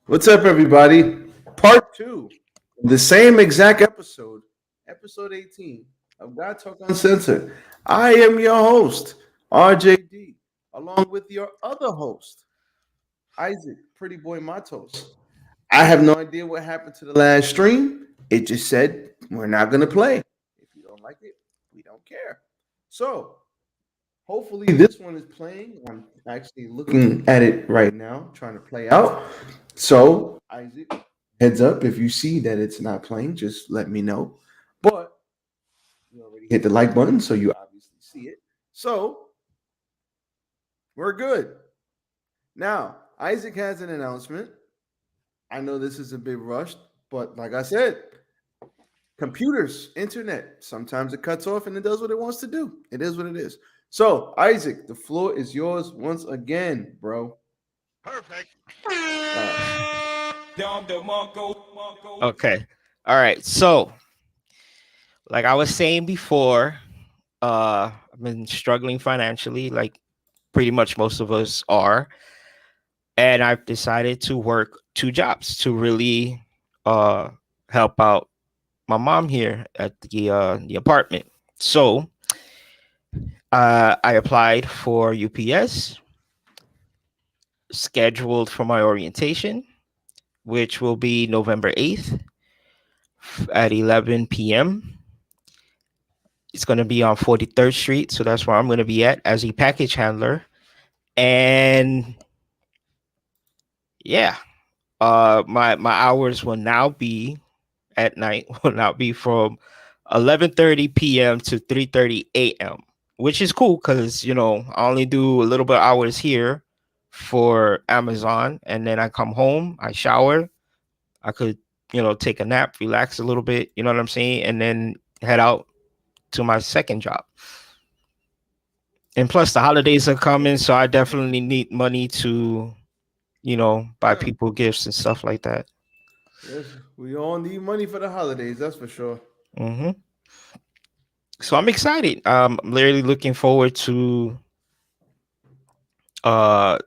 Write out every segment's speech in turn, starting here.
What's up, everybody? Part two, the same exact episode 18 of God Talk Uncensored. I am your host, RJD, along with your other host, Isaac, Pretty Boy Matos. I have no idea what happened to the last stream. It just said we're not going to play. If you don't like it, we don't care. So, hopefully, this one is playing. I'm actually looking at it right now, trying to play out. So, Isaac, heads up if you see that it's not playing, just let me know. But you already hit the like button, so you obviously see it. So, we're good. Now, Isaac has an announcement. I know this is a bit rushed, but like I said, computers, internet, sometimes it cuts off and it does what it wants to do. It is what it is. So, Isaac, the floor is yours once again, bro. Perfect. Okay. All right. So, like I was saying before, I've been struggling financially, like pretty much most of us are, and I've decided to work two jobs to really uh help out my mom here at the apartment. So, I applied for UPS, scheduled for my orientation, which will be November 8th at 11 p.m. It's going to be on 43rd Street. So that's where I'm going to be at as a package handler. And yeah, my hours will now be at night, will now be from 11:30 p.m. to 3:30 a.m., which is cool because, I only do a little bit of hours here for Amazon. And then I come home, I shower, I could, take a nap, relax a little bit, you know what I'm saying? And then head out to my second job. And plus, the holidays are coming, so I definitely need money to, buy Yeah. people gifts and stuff like that. Yes, we all need money for the holidays, that's for sure. hmm So I'm excited. I'm literally looking forward to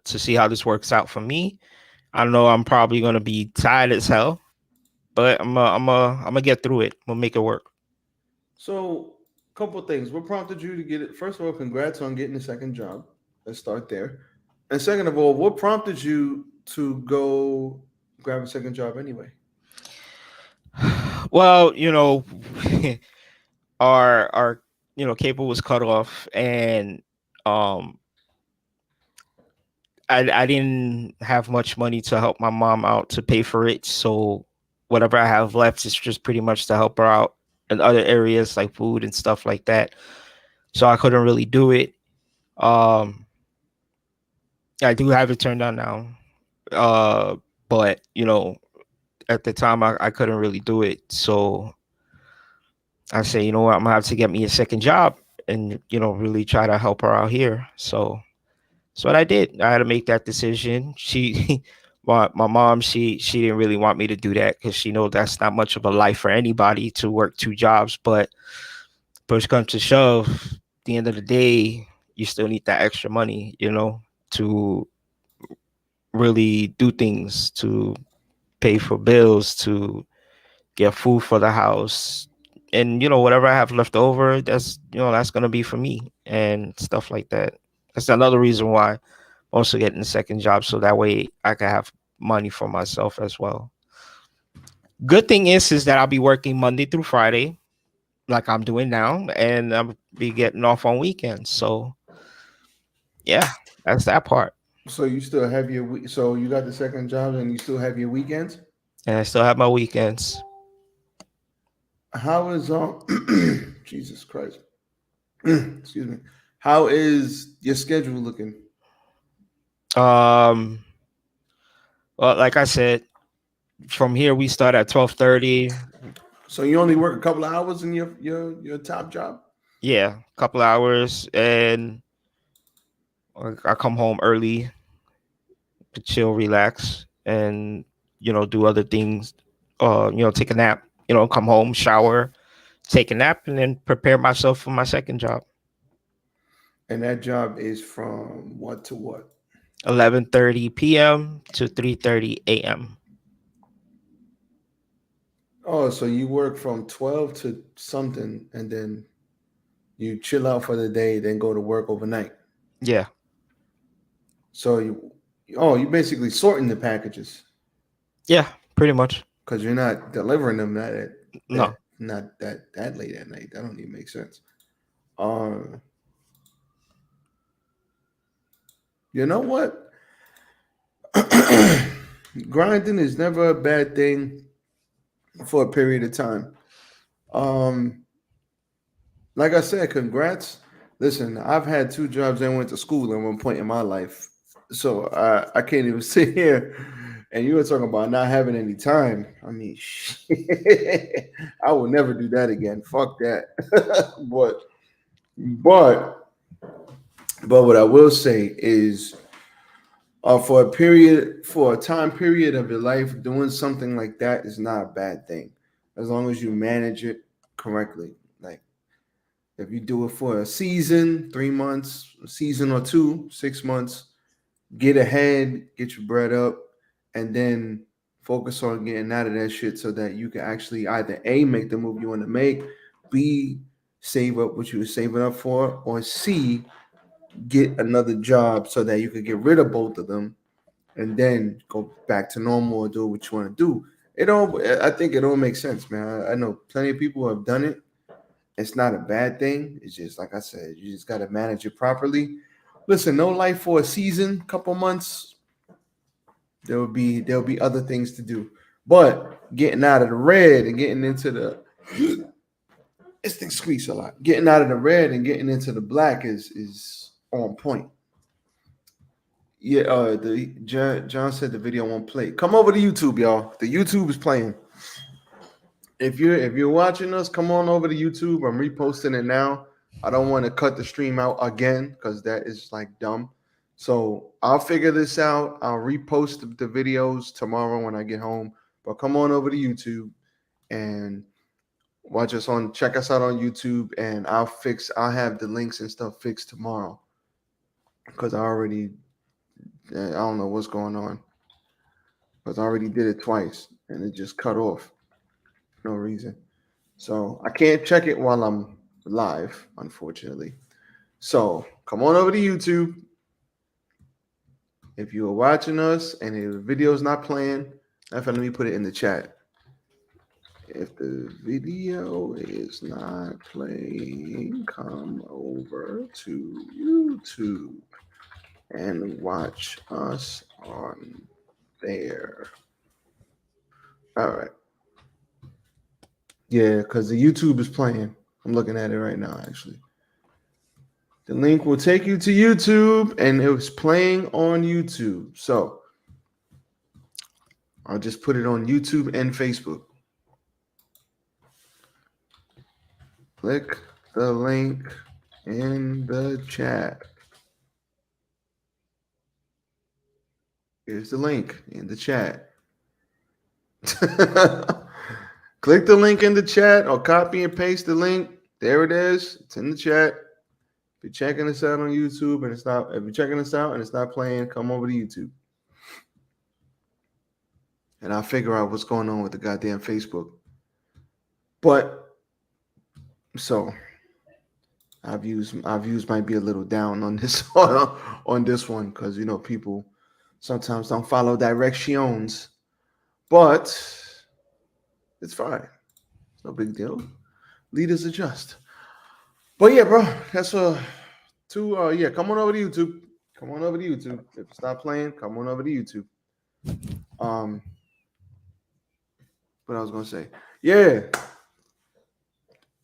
see how this works out for me. I know I'm probably gonna be tired as hell, but I'm gonna get through it. I'm gonna make it work. So, couple things. What prompted you to get it? First of all, congrats on getting a second job. Let's start there. And second of all, what prompted you to go grab a second job anyway? Well, our cable was cut off, and um I didn't have much money to help my mom out to pay for it. So whatever I have left is just pretty much to help her out in other areas like food and stuff like that. So I couldn't really do it. Um, I do have it turned on now. But at the time I couldn't really do it. So I say, you know what, I'm gonna have to get me a second job and really try to help her out here. So that's what I did. I had to make that decision. She, my mom, she didn't really want me to do that because she knows that's not much of a life for anybody to work two jobs. But push comes to shove, at the end of the day, you still need that extra money, to really do things, to pay for bills, to get food for the house, and whatever I have left over, that's gonna be for me and stuff like that. That's another reason why also getting a second job so that way I can have money for myself as well. Good thing is that I'll be working Monday through Friday like I'm doing now, and I'll be getting off on weekends. So yeah, that's that part. So you still have your so you got the second job and you still have your weekends? And I still have my weekends. How is Jesus Christ. Excuse me. How is your schedule looking? Um well, like I said, from here we start at 12:30. So you only work a couple of hours in your top job? Yeah, a couple hours, and I come home early to chill, relax, and do other things. Take a nap. Come home, shower, take a nap, and then prepare myself for my second job. And that job is from what to what? 11:30 p.m. to 3:30 a.m. Oh, so you work from 12 to something and then you chill out for the day, then go to work overnight. Yeah, So you basically sorting the packages yeah, pretty much. because you're not delivering them No, not that late at night. That don't even make sense. Um, you know what? Grinding is never a bad thing for a period of time. Um, like I said, congrats. Listen, I've had two jobs and went to school at one point in my life. So I can't even sit here and you were talking about not having any time. I mean, shit, I will never do that again. Fuck that. But but what I will say is for a time period of your life, doing something like that is not a bad thing. As long as you manage it correctly. Like if you do it for a season, 3 months, a season or two, 6 months, get ahead, get your bread up, and then focus on getting out of that shit so that you can actually either A, make the move you want to make, B, save up what you were saving up for, or C, get another job so that you could get rid of both of them and then go back to normal or do what you want to do. I think it all makes sense, man. I know plenty of people who have done it. It's not a bad thing. It's just like I said, you just got to manage it properly. Listen, no life for a season, couple months. There'll be other things to do, but getting out of the red and getting into the this thing squeaks a lot. Getting out of the red and getting into the black is on point. Yeah, the John said the video won't play. Come over to YouTube, y'all. The YouTube is playing. If you're watching us, come on over to YouTube. I'm reposting it now. I don't want to cut the stream out again because that is like dumb. So I'll figure this out. I'll repost the videos tomorrow when I get home. But come on over to YouTube and check us out on YouTube and I'll have the links and stuff fixed tomorrow. Because I don't know what's going on. Because I already did it twice and it just cut off. No reason. So I can't check it while I'm live, unfortunately. So come on over to YouTube. If you are watching us and the video's not playing, in fact, let me put it in the chat. If the video is not playing, come over to YouTube and watch us on there. All right. Yeah, because the YouTube is playing. I'm looking at it right now, actually. The link will take you to YouTube and it was playing on YouTube. So I'll just put it on YouTube and Facebook. Click the link in the chat. Here's the link in the chat. Click the link in the chat or copy and paste the link. There it is. It's in the chat. If you're checking us out on YouTube and if you're checking us out and it's not playing, come over to YouTube. And I'll figure out what's going on with the goddamn Facebook. But so our views might be a little down on this on this one because people sometimes don't follow directions, but it's fine. It's no big deal. Leaders adjust. But yeah, bro, that's yeah. Come on over to YouTube. Come on over to YouTube. If it's not playing, come on over to YouTube. Um, what I was gonna say, yeah,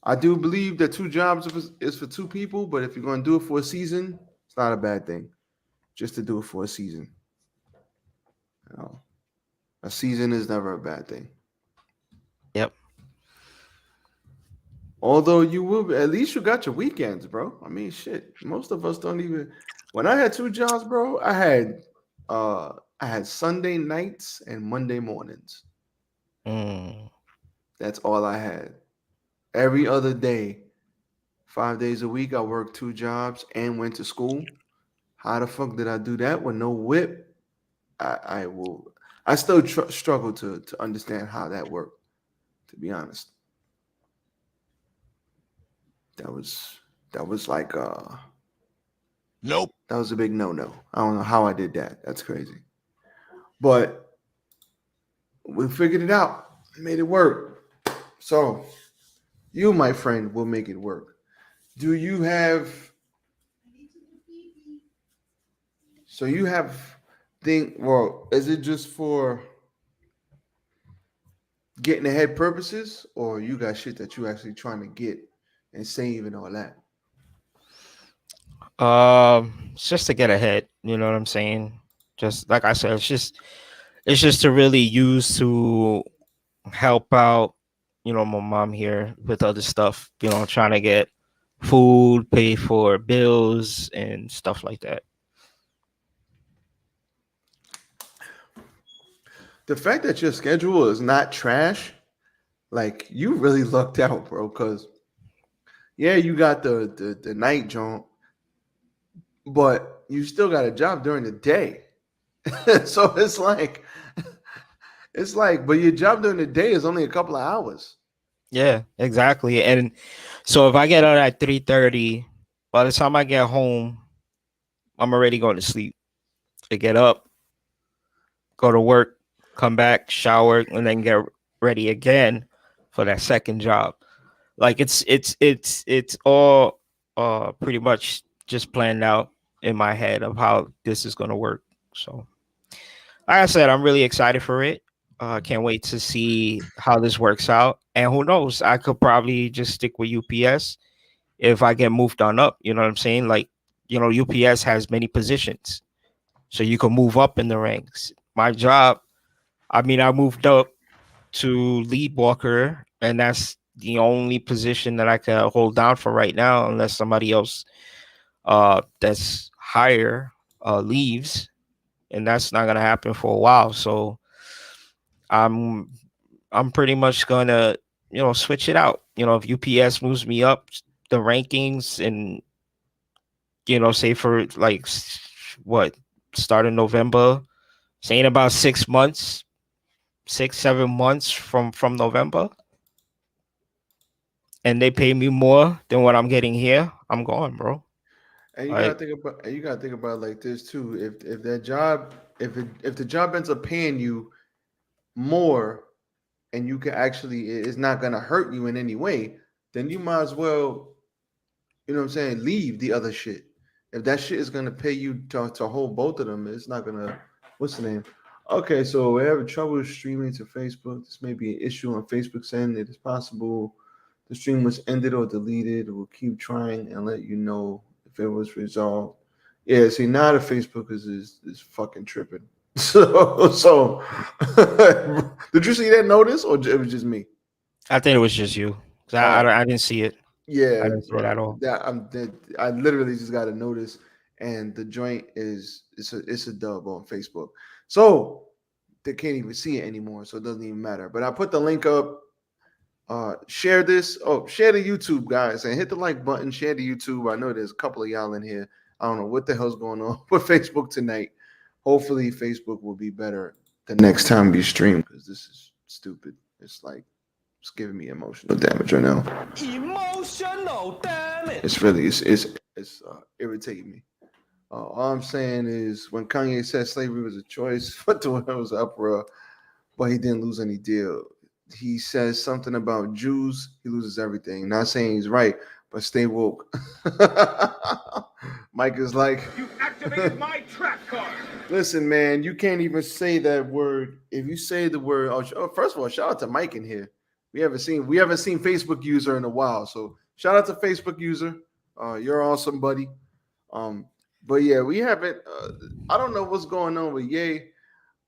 I do believe that two jobs is for two people, but if you're gonna do it for a season, it's not a bad thing. Just to do it for a season. You know, a season is never a bad thing. yep. Although at least you got your weekends, bro. I mean, shit. Most of us don't even. When I had two jobs, bro, I had Sunday nights and Monday mornings. Mm. That's all I had. Every other day, 5 days a week, I worked two jobs and went to school. How the fuck did I do that with no whip? I will. I still struggle to understand how that worked. To be honest, that was that was like Nope. that was a big no. I don't know how I did that. That's crazy. But we figured it out. Made it work. So you, my friend, will make it work. Do you have? So you have think. Well, is it just for getting ahead purposes, or you got shit that you actually trying to get and save and all that? It's just to get ahead. You know what I'm saying? Just like I said, it's just to really use to help out. My mom here with other stuff. Trying to get food, pay for bills, and stuff like that. The fact that your schedule is not trash, like you really lucked out, bro. Because yeah, you got the night jaunt, but you still got a job during the day. So it's like, but your job during the day is only a couple of hours. Yeah, exactly. And so if I get out at 3:30, by the time I get home, I'm already going to sleep. I get up, go to work, come back, shower, and then get ready again for that second job. Like it's all pretty much just planned out in my head of how this is gonna work. So like I said, I'm really excited for it. Can't wait to see how this works out. And who knows, I could probably just stick with UPS if I get moved on up. You know what I'm saying? Like, UPS has many positions. So you can move up in the ranks. My job, I mean, I moved up to lead walker, and that's the only position that I can hold down for right now, unless somebody else that's higher leaves, and that's not gonna happen for a while. So I'm I'm pretty much gonna switch it out. If UPS moves me up the rankings, and say for like what, start in November, saying about 6 months, 6 7 months from November, and they pay me more than what I'm getting here, I'm gone, bro. And Like, you gotta think about it like this too. If that job, if the job ends up paying you more, and you can actually, it's not gonna hurt you in any way, then you might as well, what I'm saying, leave the other shit. If that shit is gonna pay you to hold both of them, it's not gonna. What's the name? Okay, so we're having trouble streaming to Facebook. This may be an issue on Facebook's end. It is possible the stream was ended or deleted. We'll keep trying and let you know if it was resolved. Yeah, see now the Facebook is fucking tripping. So did you see that notice or it was just me? I think it was just you, 'cause Oh, I didn't see it. I yeah, didn't see it at all. I literally just got a notice, and the joint is it's a dub on Facebook, so they can't even see it anymore, so it doesn't even matter. But I put the link up. Share this. Oh, share the YouTube, guys, and hit the like button. Share the YouTube. I know there's a couple of y'all in here. I don't know what the hell's going on with Facebook tonight. Hopefully, Facebook will be better the next time we stream because this is stupid. It's like it's giving me emotional damage right now. Emotional damage. It's really it's irritating me. All I'm saying is when Kanye said slavery was a choice, what the hell was uproar, but he didn't lose any deal. He says something about Jews, he loses everything. Not saying he's right, but stay woke. Mike is like, You activated my trap card. listen, man, you can't even say that word. If you say the word, first of all, shout out to Mike in here. We haven't seen Facebook user in a while, so shout out to Facebook user. You're awesome, buddy. Um, but yeah, we haven't. I don't know what's going on with Ye.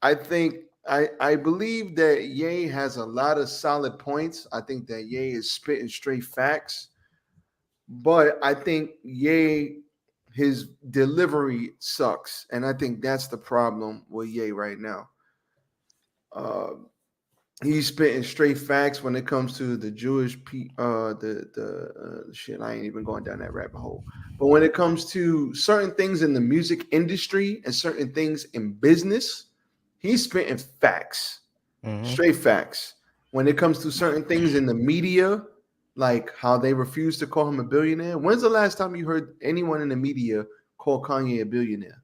I think I believe that Ye has a lot of solid points. I think that Ye is spitting straight facts, but I think Ye his delivery sucks, and I think that's the problem with Ye right now. Uh, He's spitting straight facts when it comes to the Jewish shit. I ain't even going down that rabbit hole. But when it comes to certain things in the music industry and certain things in business, he's spitting facts, Mm-hmm. straight facts. When it comes to certain things in the media, like how they refuse to call him a billionaire. When's the last time you heard anyone in the media call Kanye a billionaire?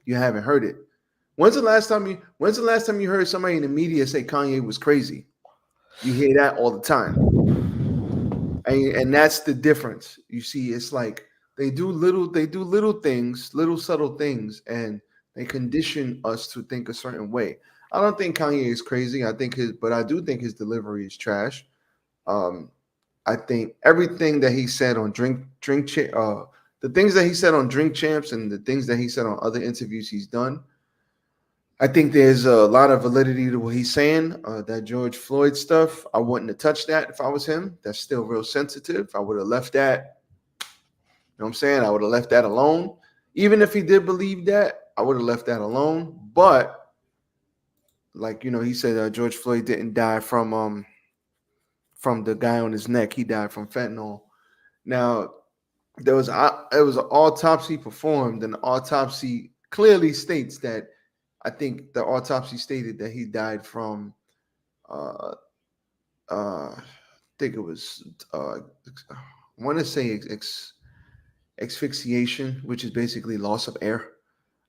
You haven't heard it. When's the last time you heard somebody in the media say Kanye was crazy? You hear that all the time. And that's the difference. You see, it's like they do little things, little subtle things, and they condition us to think a certain way. I don't think Kanye is crazy. But I do think his delivery is trash. Um, I think everything that he said on the things that he said on Drink Champs and the things that he said on other interviews he's done, I think there's a lot of validity to what he's saying. That George Floyd stuff, I wouldn't have touched that if I was him. That's still real sensitive. I would have left that. You know what I'm saying? I would have left that alone. Even if he did believe that, I would have left that alone. But like he said, George Floyd didn't die from the guy on his neck. He died from fentanyl. Now it was an autopsy performed, and the autopsy clearly states that I think the autopsy stated that he died from uh I think it was I want to say asphyxiation, which is basically loss of air.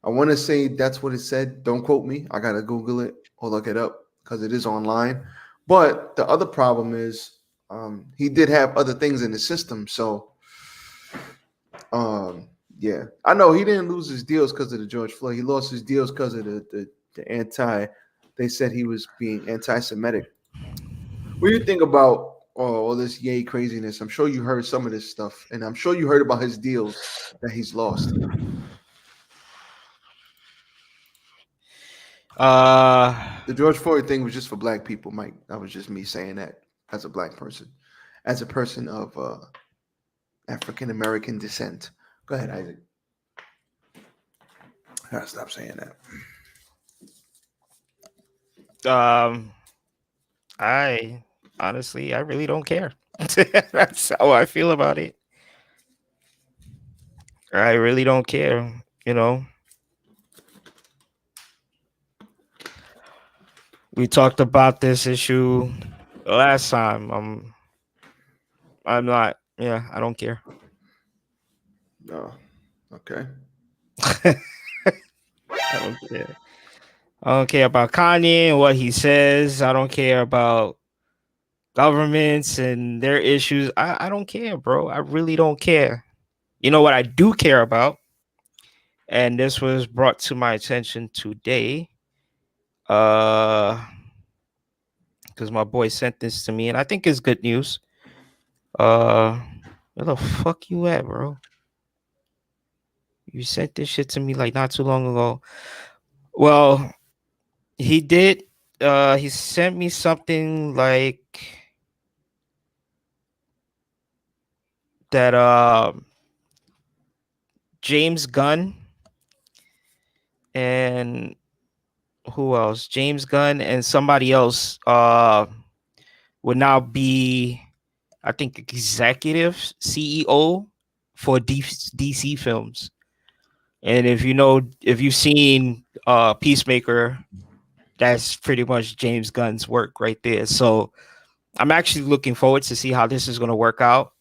I want to say that's what it said. Don't quote me. I gotta Google it or look it up because it is online. But the other problem is he did have other things in the system. So yeah, I know he didn't lose his deals because of the George Floyd. He lost his deals because of the anti. They said he was being anti-Semitic. What do you think about all this yay craziness? I'm sure you heard some of this stuff, and I'm sure you heard about his deals that he's lost. The George Floyd thing was just for black people, Mike. That was just me saying that as a black person, as a person of African American descent. Go ahead, Isaac. I gotta stop saying that. I honestly, I really don't care. That's how I feel about it. I really don't care. You know, we talked about this issue last time. I'm not. Yeah, I don't care. No, okay. I don't care. I don't care about Kanye and what he says. I don't care about governments and their issues. I don't care, bro. I really don't care. You know what I do care about? And this was brought to my attention today. Because my boy sent this to me, and I think it's good news. Where the fuck you at, bro? You sent this shit to me like not too long ago. Well, he did. He sent me something like that. James Gunn and who else? James Gunn and somebody else. Would now be, I think, executive CEO for DC films. And if you've seen Peacemaker, that's pretty much James Gunn's work right there. So I'm actually looking forward to see how this is going to work out.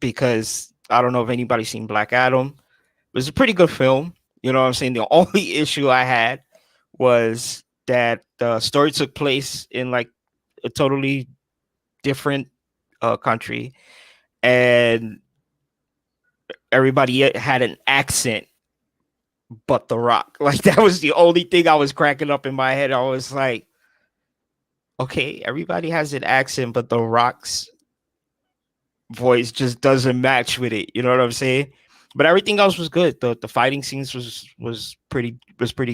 Because I don't know if anybody's seen Black Adam. It was a pretty good film. You know what I'm saying? The only issue I had was that the story took place in like a totally different country, and everybody had an accent but The Rock. Like that was the only thing I was cracking up in my head. I was like, okay, everybody has an accent, but The Rock's voice just doesn't match with it. You know what I'm saying? But everything else was good. The fighting scenes was pretty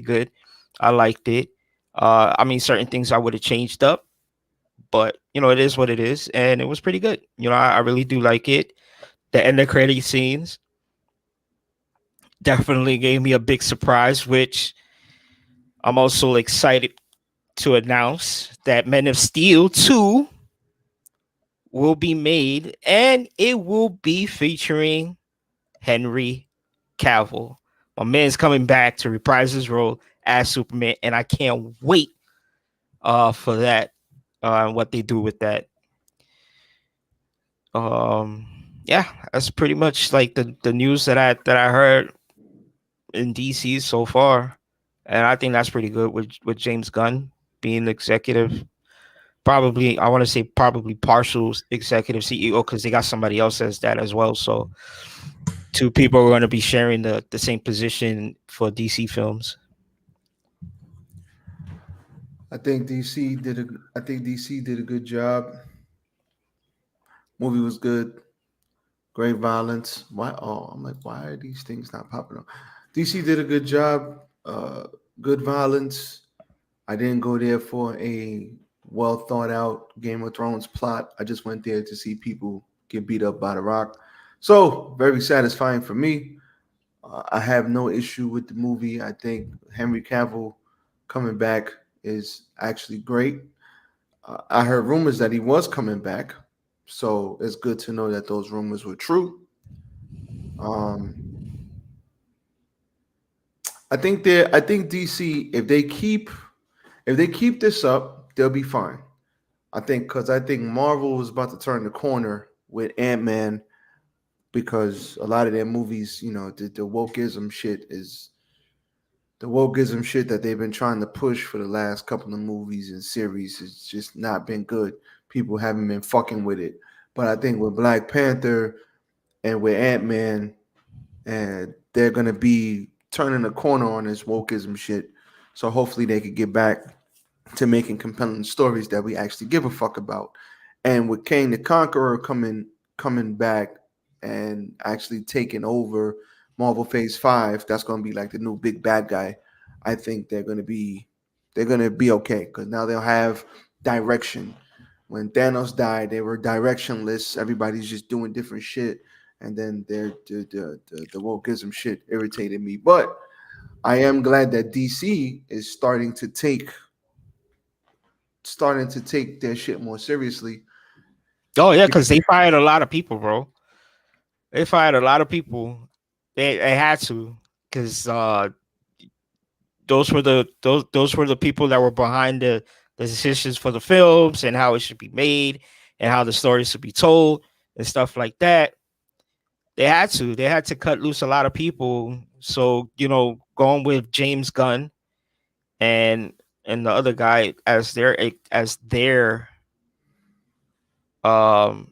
good. I liked it. I mean, certain things I would have changed up, but it is what it is, and it was pretty good. I really do like it. The end of credit scenes definitely gave me a big surprise, which I'm also excited to announce that Men of Steel 2 will be made, and it will be featuring Henry Cavill. My man's coming back to reprise his role as Superman, and I can't wait for that. What they do with that. Um, yeah, that's pretty much like the news that I heard in DC so far, and I think that's pretty good with James Gunn being the executive. Probably, I want to say probably partial executive CEO because they got somebody else as that as well. So two people are going to be sharing the same position for DC films. I think DC did a good job. Movie was good. Great violence. Why? Oh, I'm like, why are these things not popping up? DC did a good job. Good violence. I didn't go there for a well thought out Game of Thrones plot. I just went there to see people get beat up by the Rock. So very satisfying for me. I have no issue with the movie. I think Henry Cavill coming back is actually great. I heard rumors that he was coming back, so it's good to know that those rumors were true. Um, I think DC, if they keep this up, they'll be fine. I think Marvel is about to turn the corner with Ant-Man because a lot of their movies, the wokeism shit that they've been trying to push for the last couple of movies and series has just not been good. People haven't been fucking with it. But I think with Black Panther and with Ant-Man, and they're gonna be turning the corner on this wokeism shit. So hopefully they could get back to making compelling stories that we actually give a fuck about. And with Kane the Conqueror coming back and actually taking over Marvel Phase 5, that's gonna be like the new big bad guy. I think they're gonna be okay because now they'll have direction. When Thanos died, they were directionless. Everybody's just doing different shit, and then the wokeism shit irritated me. But I am glad that DC is starting to take their shit more seriously. Oh yeah, because they fired a lot of people, bro. They fired a lot of people. They had to because those were the people that were behind the decisions for the films and how it should be made and how the story should be told and stuff like that. They had to cut loose a lot of people. So going with James Gunn and the other guy um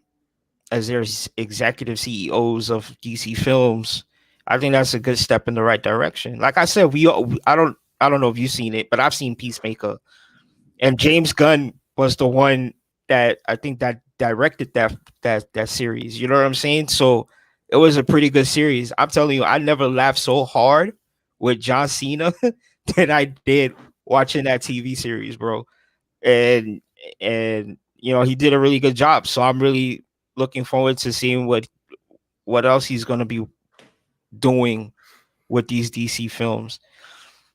as their executive CEOs of DC Films, I think that's a good step in the right direction. Like I said, I don't know if you've seen it, but I've seen Peacemaker, and James Gunn was the one that I think that directed that series. You know what I'm saying? So it was a pretty good series. I'm telling you, I never laughed so hard with John Cena than I did watching that TV series, bro. And he did a really good job. So I'm really looking forward to seeing what else he's gonna be doing with these DC films.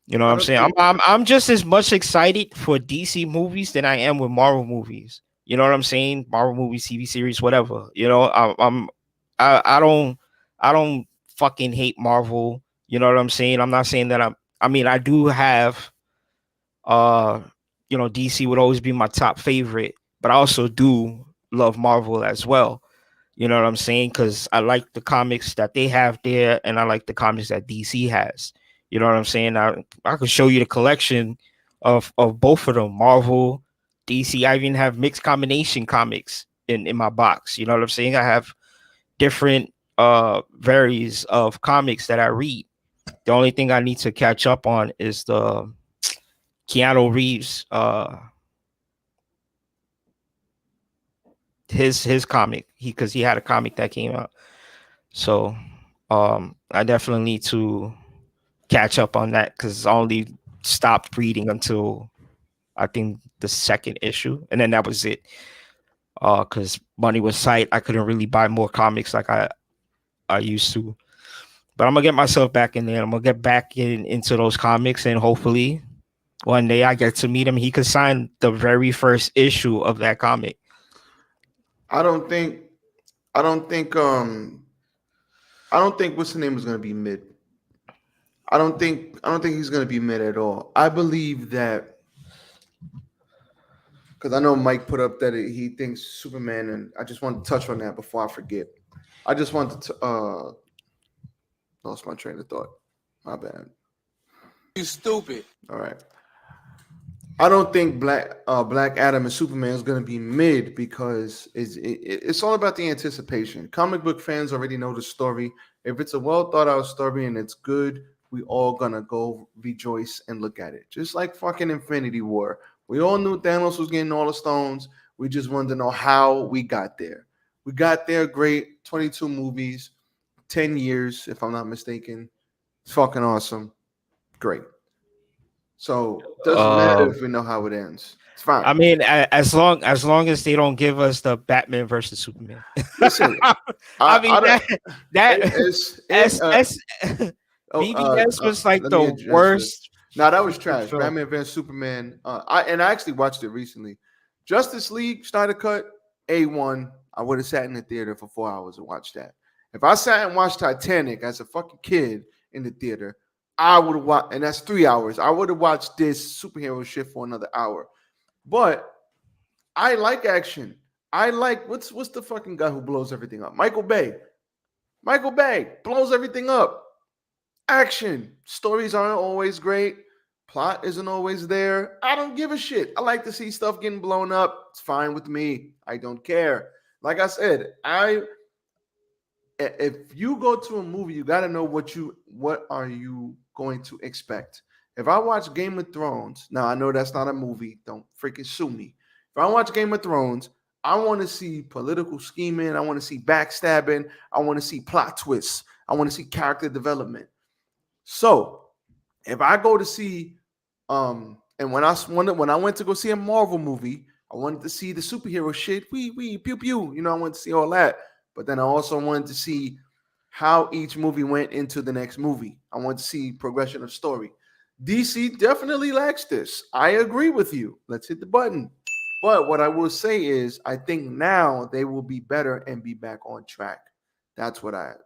You know what I I'm don't saying? think I'm just as much excited for DC movies than I am with Marvel movies. You know what I'm saying? Marvel movies, TV series, whatever. I don't fucking hate Marvel. You know what I'm saying? I'm not saying that I mean, I do have uh DC would always be my top favorite, but I also do love Marvel as well. You know what I'm saying? Because I like the comics that they have there, and I like the comics that DC has. You know what I'm saying? I could show you the collection of both of them, Marvel, DC. I even have mixed combination comics in my box. You know what I'm saying? I have different varies of comics that I read. The only thing I need to catch up on is the Keanu Reeves his comic. Because he had a comic that came out. So I definitely need to catch up on that because I only stopped reading until I think the second issue, and then that was it. Because money was tight, I couldn't really buy more comics like I used to. But I'm gonna get myself back in there. I'm gonna get back into those comics, and hopefully One day I get to meet him. He could sign the very first issue of that comic. I don't think. I don't think. I don't think what's the name is going to be mid. I don't think. I don't think he's going to be mid at all. I believe that because I know Mike put up that he thinks Superman, and I just want to touch on that before I forget. I just wanted to lost my train of thought. My bad. You stupid. All right. I don't think Black Adam and Superman is going to be mid because it's all about the anticipation. Comic book fans already know the story. If it's a well thought out story and it's good, we all gonna go rejoice and look at it. Just like fucking Infinity War. We all knew Thanos was getting all the stones. We just wanted to know how we got there. We got there great. 22 movies, 10 years, if I'm not mistaken. It's fucking awesome. Great. So doesn't matter if we know how it ends. It's fine. I mean, as long as they don't give us the Batman versus Superman. Listen, I mean that oh, BBS was like let me the address this. worst. No, that was trash. film. Batman vs Superman. I actually watched it recently. Justice League Snyder Cut A1. I would have sat in the theater for 4 hours and watched that. If I sat and watched Titanic as a fucking kid in the theater, I would have watched, and that's 3 hours. I would have watched this superhero shit for another hour. But I like action. I like what's the fucking guy who blows everything up? Michael Bay. Michael Bay blows everything up. Action. Stories aren't always great. Plot isn't always there. I don't give a shit. I like to see stuff getting blown up. It's fine with me. I don't care. Like I said, if you go to a movie, you got to know what are you going to expect. If I watch Game of Thrones, now I know that's not a movie. Don't freaking sue me. If I watch Game of Thrones, I want to see political scheming. I want to see backstabbing. I want to see plot twists. I want to see character development. So if I go to see, and when I went to go see a Marvel movie, I wanted to see the superhero shit. We pew pew. You know, I wanted to see all that. But then I also wanted to see how each movie went into the next movie. I wanted to see progression of story. DC definitely lacks this. I agree with you. Let's hit the button. But what I will say is, I think now they will be better and be back on track. That's what I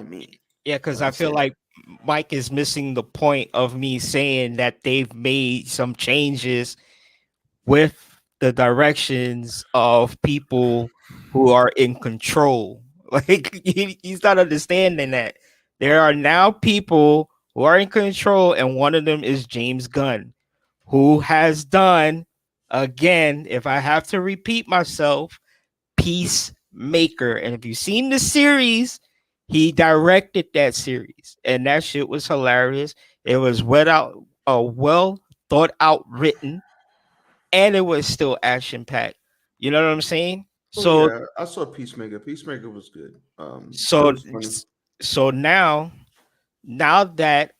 mean. Yeah, because I feel like Mike is missing the point of me saying that they've made some changes with the directions of people who are in control. Like he's not understanding that there are now people who are in control, and one of them is James Gunn, who has done, again, if I have to repeat myself, Peacemaker. And if you've seen the series, he directed that series, and that shit was hilarious. It was well thought out written, and it was still action packed. You know what I'm saying? So yeah, I saw Peacemaker. Peacemaker was good. so was so now that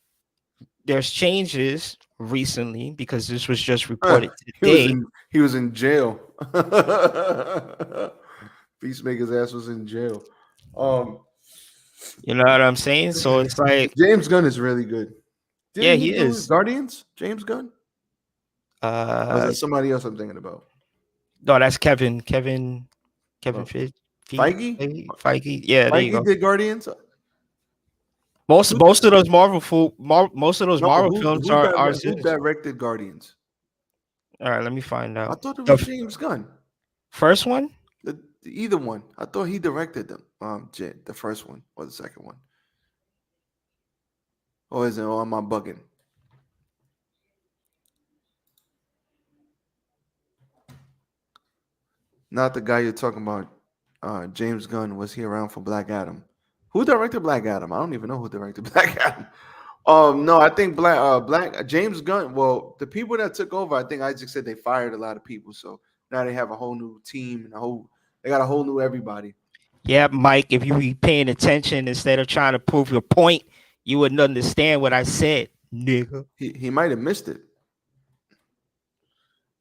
there's changes recently, because this was just reported today. He was in jail. Peacemaker's ass was in jail. You know what I'm saying? So it's like James Gunn is really good. Yeah, he do is. Guardians? James Gunn? Or is that somebody else I'm thinking about? No, that's Kevin Oh. Feige. Feige? Yeah, there you go. Feige did Guardians? Most of those Marvel films are who directed Guardians? All right, let me find out. I thought it was James Gunn. First one? Either one. I thought he directed them. The first one or the second one. Or is it? Or am I bugging? Not the guy you're talking about. James Gunn. Was he around for Black Adam? Who directed Black Adam? I don't even know who directed Black Adam. No, I think Black James Gunn. Well, the people that took over, I think Isaac said they fired a lot of people, so now they have a whole new team and they got a whole new everybody. Yeah, Mike, if you be paying attention instead of trying to prove your point, you wouldn't understand what I said, nigga. He might have missed it.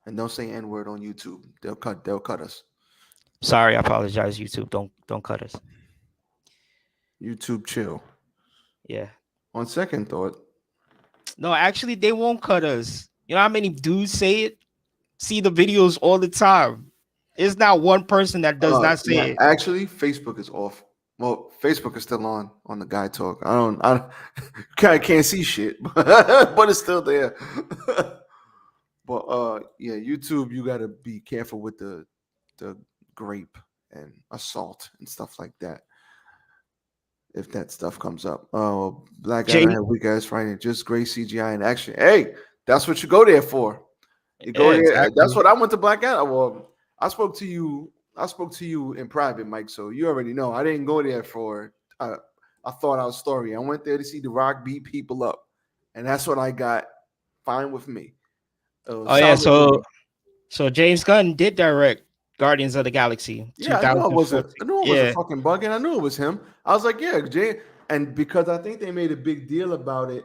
And don't say N-word on YouTube. They'll cut us. Sorry, I apologize, YouTube. Don't cut us. YouTube chill. Yeah. On second thought. No, actually, they won't cut us. You know how many dudes say it? See the videos all the time. There's not one person that does not say it. Actually, Facebook is off. Well, Facebook is still on the guy talk. I can't see shit, but it's still there. But yeah, YouTube, you gotta be careful with the grape and assault and stuff like that. If that stuff comes up. Oh, Black Jay, Adam had weak ass fighting, just great CGI and action. Hey, that's what you go there for. You go yeah, there. That's exactly. what I went to Black Adam. Well, I spoke to you. I spoke to you in private, Mike. So you already know. I didn't go there for a thought out story. I went there to see The Rock beat people up, and that's what I got. Fine with me. Oh yeah, Solid movie. so James Gunn did direct Guardians of the Galaxy Yeah, I knew I wasn't. 2014. I knew I wasn't Yeah. fucking bugging. I knew it was him. I was like, yeah, Jay. And because I think they made a big deal about it,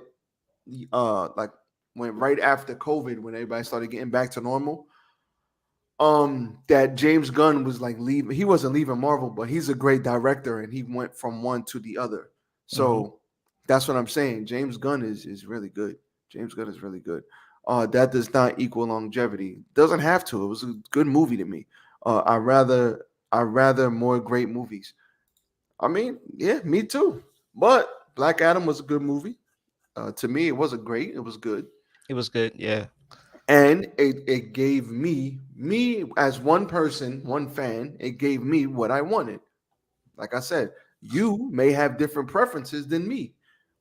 like when right after COVID, when everybody started getting back to normal, that James Gunn was like leaving. He wasn't leaving Marvel, but he's a great director, and he went from one to the other. Hmm. So that's what I'm saying. James Gunn is really good. James Gunn is really good. That does not equal longevity. Doesn't have to. It was a good movie to me. I rather more great movies. I mean, yeah, me too. But Black Adam was a good movie. To me, it wasn't great. It was good, It was good. Yeah. and it gave me as one person, one fan. It gave me what I wanted. Like I said, you may have different preferences than me.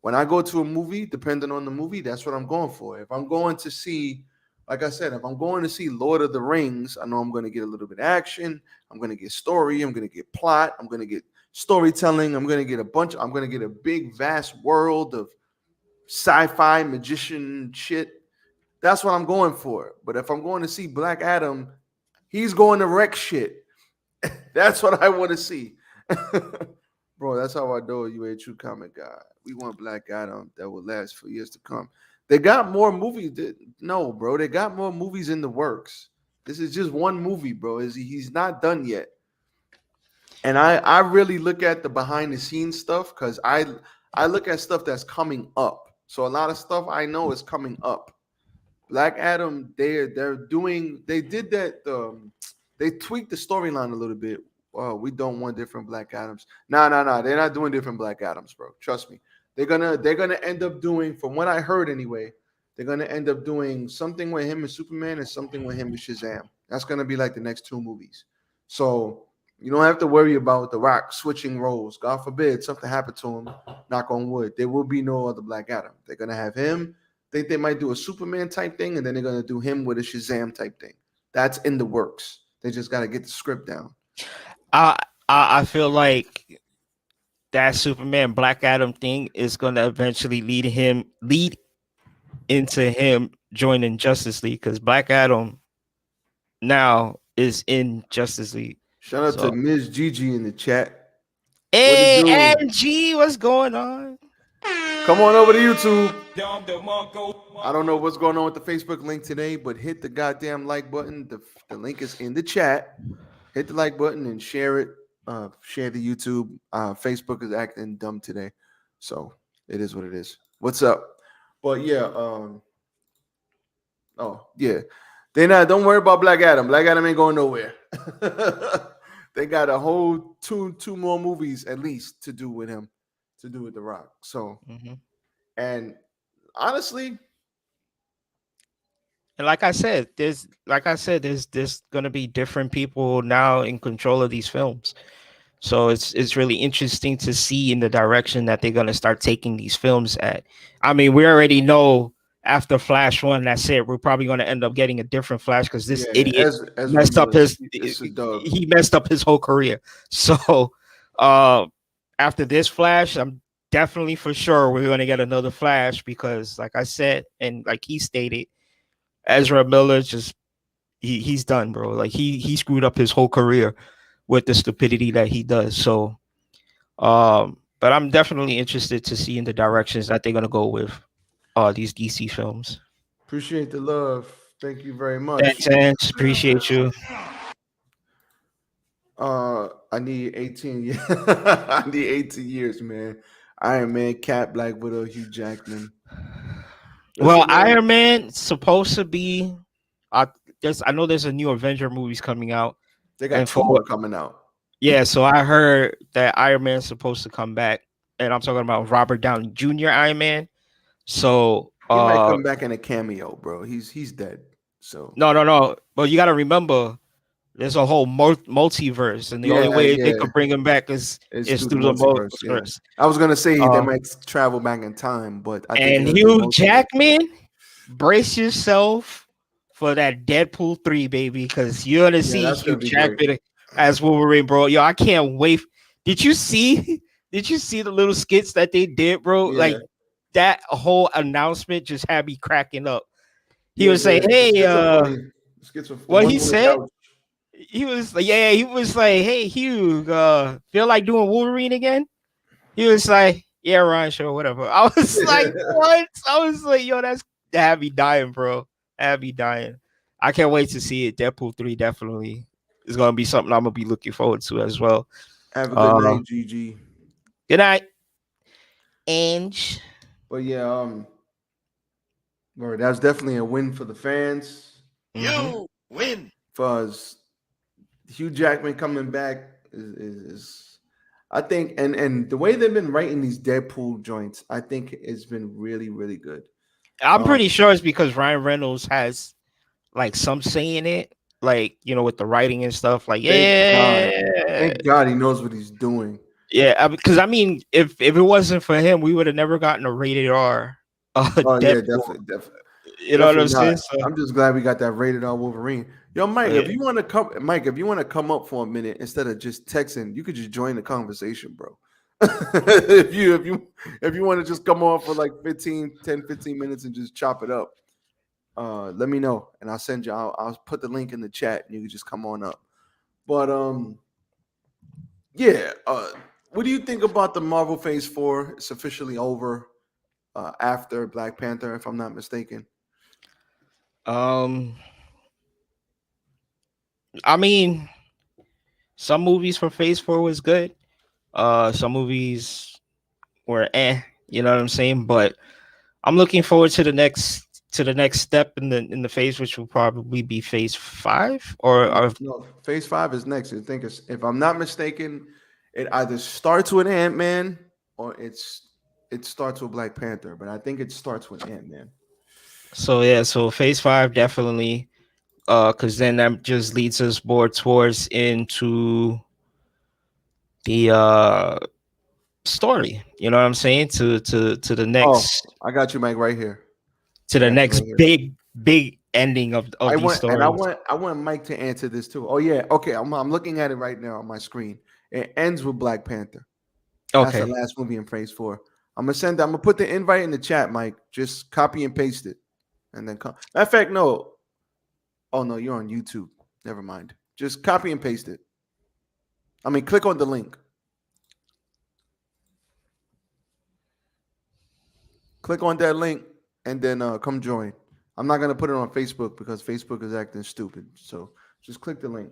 When I go to a movie, depending on the movie, that's what I'm going for. If I'm going to see, like I said, if I'm going to see Lord of the Rings, I know I'm going to get a little bit of action. I'm going to get story. I'm going to get plot. I'm going to get storytelling. I'm going to get I'm going to get a big, vast world of sci-fi magician shit. That's what I'm going for. But if I'm going to see Black Adam, he's going to wreck shit. That's what I want to see. Bro, that's how I know you a true comic guy. We want Black Adam that will last for years to come. They got more movies. No, bro, they got more movies in the works. This is just one movie, bro. He's not done yet. And I really look at the behind the scenes stuff because I look at stuff that's coming up. So a lot of stuff I know is coming up. Black Adam, they did that. They tweaked the storyline a little bit. We don't want different Black Adams. No. They're not doing different Black Adams, bro. Trust me. They're gonna end up doing, from what I heard anyway, they're gonna end up doing something with him and Superman and something with him and Shazam. That's gonna be like the next two movies. So you don't have to worry about The Rock switching roles. God forbid something happened to him. Knock on wood. There will be no other Black Adam. They're gonna have him. Think they might do a Superman type thing, and then they're gonna do him with a Shazam type thing. That's in the works. They just gotta get the script down. I I feel like that Superman Black Adam thing is gonna eventually lead into him joining Justice League because Black Adam now is in Justice League. Shout out to So Ms. Gigi in the chat. What it hey do? MG, what's going on? Come on over to YouTube. I don't know what's going on with the Facebook link today, but hit the goddamn like button. The link is in the chat. Hit the like button and share it. Share the YouTube. Facebook is acting dumb today, so it is what it is. What's up? But yeah, oh yeah, they not. Don't worry about Black Adam. Black Adam ain't going nowhere. They got a whole two more movies at least to do with him, to do with The Rock. So, Mm-hmm. and honestly, And there's gonna be different people now in control of these films. So it's really interesting to see in the direction that they're gonna start taking these films at. I mean, we already know after Flash one, that's it. We're probably gonna end up getting a different Flash because this yeah, idiot Ezra messed up Miller's his it's a dub. he messed up his whole career. So uh after this Flash, I'm definitely for sure we're gonna get another Flash because like I said, and like he stated, Ezra Miller just he's done, bro. Like he screwed up his whole career with the stupidity that he does. So but I'm definitely interested to see in the directions that they're gonna go with these DC films. Appreciate the love. Thank you very much. Thanks, Ange. Appreciate you. I need 18 years. I need 18 years, man. Iron Man, Cat, Black Widow, Hugh Jackman. Well, Listen, man, Iron Man supposed to be. I I know there's a new Avenger movies coming out, they got and two for more coming out. yeah, so I heard that Iron Man's supposed to come back, and I'm talking about Robert Downey Jr. Iron Man. So, He might come back in a cameo, bro. He's dead. So no. But you got to remember, there's a whole multiverse, and the only yeah, way they yeah. could bring him back is It's is through the through the multiverse. Yeah, multiverse. I was gonna say they Uh, might travel back in time, but I think they're and gonna do Hugh multiverse. Jackman, brace yourself for that Deadpool 3, baby, because you're gonna Yeah, see that's Hugh gonna be great. Jackman as Wolverine, bro. Yo, I can't wait. Did you see? Did you see the little skits that they did, bro? Yeah, Like that whole announcement just had me cracking up. He yeah. was saying, The "Hey, skits are funny. The skits are the what ones he on the said." couch. He was like, "Yeah, he was like, hey, Hugh, feel like doing Wolverine again?" He was like, "Yeah, Ryan, sure, whatever." I was like, "What?" I was like, "Yo, that had me dying, bro. That had me dying." I can't wait to see it. Deadpool 3 definitely is gonna be something I'm gonna be looking forward to as well. Have a good Uh, night, GG. good night, Ange. But yeah, Lord, that's definitely a win for the fans. Mm-hmm. You win. For us, Hugh Jackman coming back is I think, and the way they've been writing these Deadpool joints, I think it's been really, really good. I'm Um, pretty sure it's because Ryan Reynolds has like some say in it, like with the writing and stuff. Like, thank God, yeah, thank God he knows what he's doing. yeah, because I mean, if it wasn't for him, we would have never gotten a rated R Oh yeah, Deadpool. definitely, definitely, You know what I'm definitely not. saying? So I'm just glad we got that rated R Wolverine. Yo, Mike, yeah. if you want to come, Mike, if you want to come up for a minute instead of just texting, you could just join the conversation, bro. if you want to just come on for like 15 minutes and just chop it up, let me know and I'll send you. I'll put the link in the chat and you can just come on up. But yeah. What do you think about the Marvel Phase 4? It's officially over after Black Panther, if I'm not mistaken. um, I mean, some movies for Phase 4 was good. Some movies were you know what I'm saying? But I'm looking forward to the next step in the phase, which will probably be Phase 5 or No, Phase 5 is next. I think it's, if I'm not mistaken, it either starts with Ant Man or it starts with Black Panther. But I think it starts with Ant Man. so yeah, so Phase 5 definitely because then that just leads us more towards into the story. You know what I'm saying? To the Oh, next I got you, Mike, right here. to I the got you next right here. big ending of I these want and I stories. want I want Mike to answer this too. Oh yeah, okay. I'm looking at it right now on my screen. It ends with Black Panther. That's the Okay. last movie in Phase 4. I'm gonna put the invite in the chat, Mike. Just copy and paste it, and then come. Matter of fact, no. Oh no, you're on YouTube. Never mind. Just copy and paste it. I mean, click on the link. Click on that link and then come join. I'm not gonna put it on Facebook because Facebook is acting stupid. So just click the link.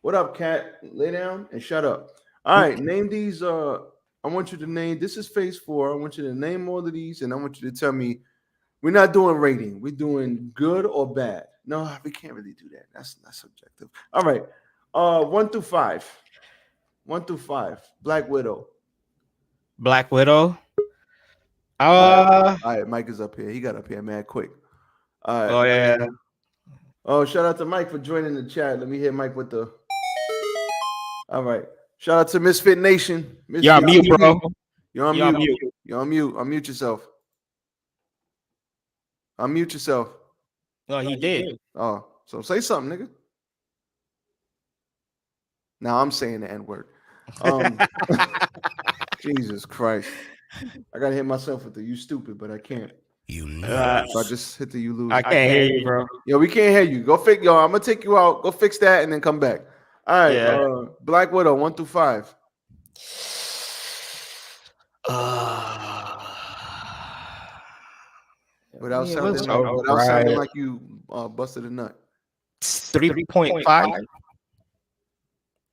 What up, cat? Lay down and shut up. All right, name these. I want you to name. This is Phase 4. I want you to name all of these, and I want you to tell me. We're not doing rating. We're doing good or bad. No, we can't really do that. That's subjective. All right. 1 through 5. 1 through 5. Black Widow. Black Widow. All right. Uh All right. Mike is up here. He got up here, man, quick. All right. oh yeah. Oh, shout out to Mike for joining the chat. Let me hear Mike with the. All right. Shout out to Misfit Nation. You're on mute, bro. You're on You're on mute. mute. You're on mute. Unmute yourself. Unmute yourself. No, he did. Oh, so say something, nigga. Now I'm saying the N word. Jesus Christ. I gotta hit myself with the you stupid, but I can't. So I just hit the you lose. I can't hear you, bro. Yo, we can't hear you. Go fix yo. I'm gonna take you out. Go fix that and then come back. All right. Yeah. Black Widow 1 through 5. Without It was sounding like you busted a nut. 3.5.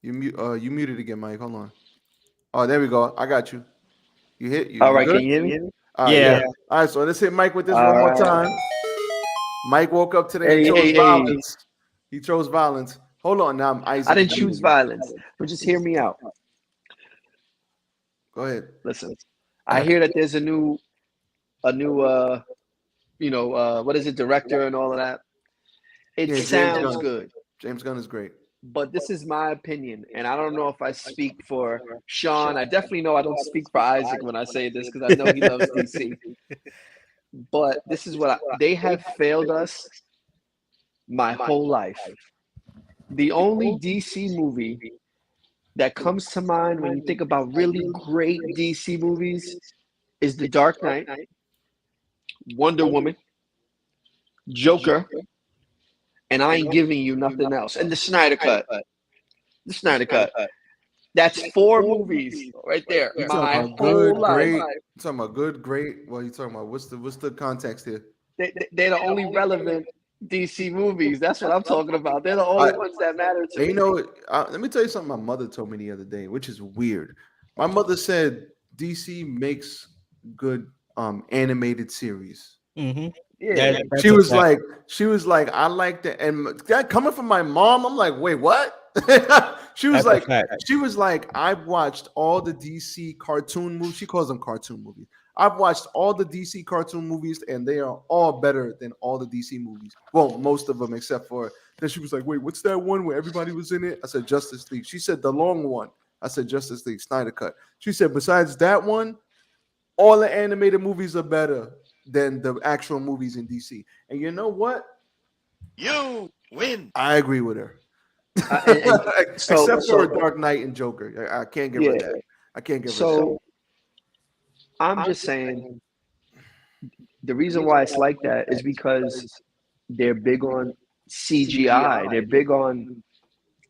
You muted again, Mike. Hold on. Oh, there we go. I got you. You hit you. All You right, good? can you hear me? Yeah. All right, so let's hit Mike with this All one more right. time. Mike woke up today and Hey, chose hey, hey. violence. He chose violence. Hold on, now I'm Isaac. I didn't choose violence, but just hear me out. Go ahead. Listen, I hear that there's a new what is it, director and all of that. It Yeah, James sounds Gunn. good, James Gunn is great. but this is my opinion, and I don't know if I speak for Sean. I definitely know I don't speak for Isaac when I say this because I know he loves DC. But this is what they have failed us my whole life. The only DC movie that comes to mind when you think about really great DC movies is The Dark Knight, Wonder Woman, Joker, and I ain't giving you nothing else. And the Snyder Cut. The Snyder Cut. That's 4 movies right there. You My talking about whole good, life. great. You talking about good, great. Well, you talking about what's the context here? They're the only relevant DC movies. That's what I'm talking about. They're the only ones that matter to And me. you know, let me tell you something my mother told me the other day, which is weird. My mother said DC makes good animated series. Mm-hmm. Yeah. She was like, I like that, and that coming from my mom, I'm like, wait, what? she was That's a fact. she was like, I've watched all the DC cartoon movies. She calls them cartoon movies. I've watched all the DC cartoon movies, and they are all better than all the DC movies. Well, most of them, except for then she was like, wait, what's that one where everybody was in it? I said Justice League. She said the long one. I said Justice League, Snyder Cut. She said, besides that one, all the animated movies are better than the actual movies in DC. And you know what? You win. I agree with her. So- Except for Dark Knight and Joker. I can't give her Yeah. that. I can't give her that. So I'm just saying the reason why it's like that is because they're big on CGI. They're big on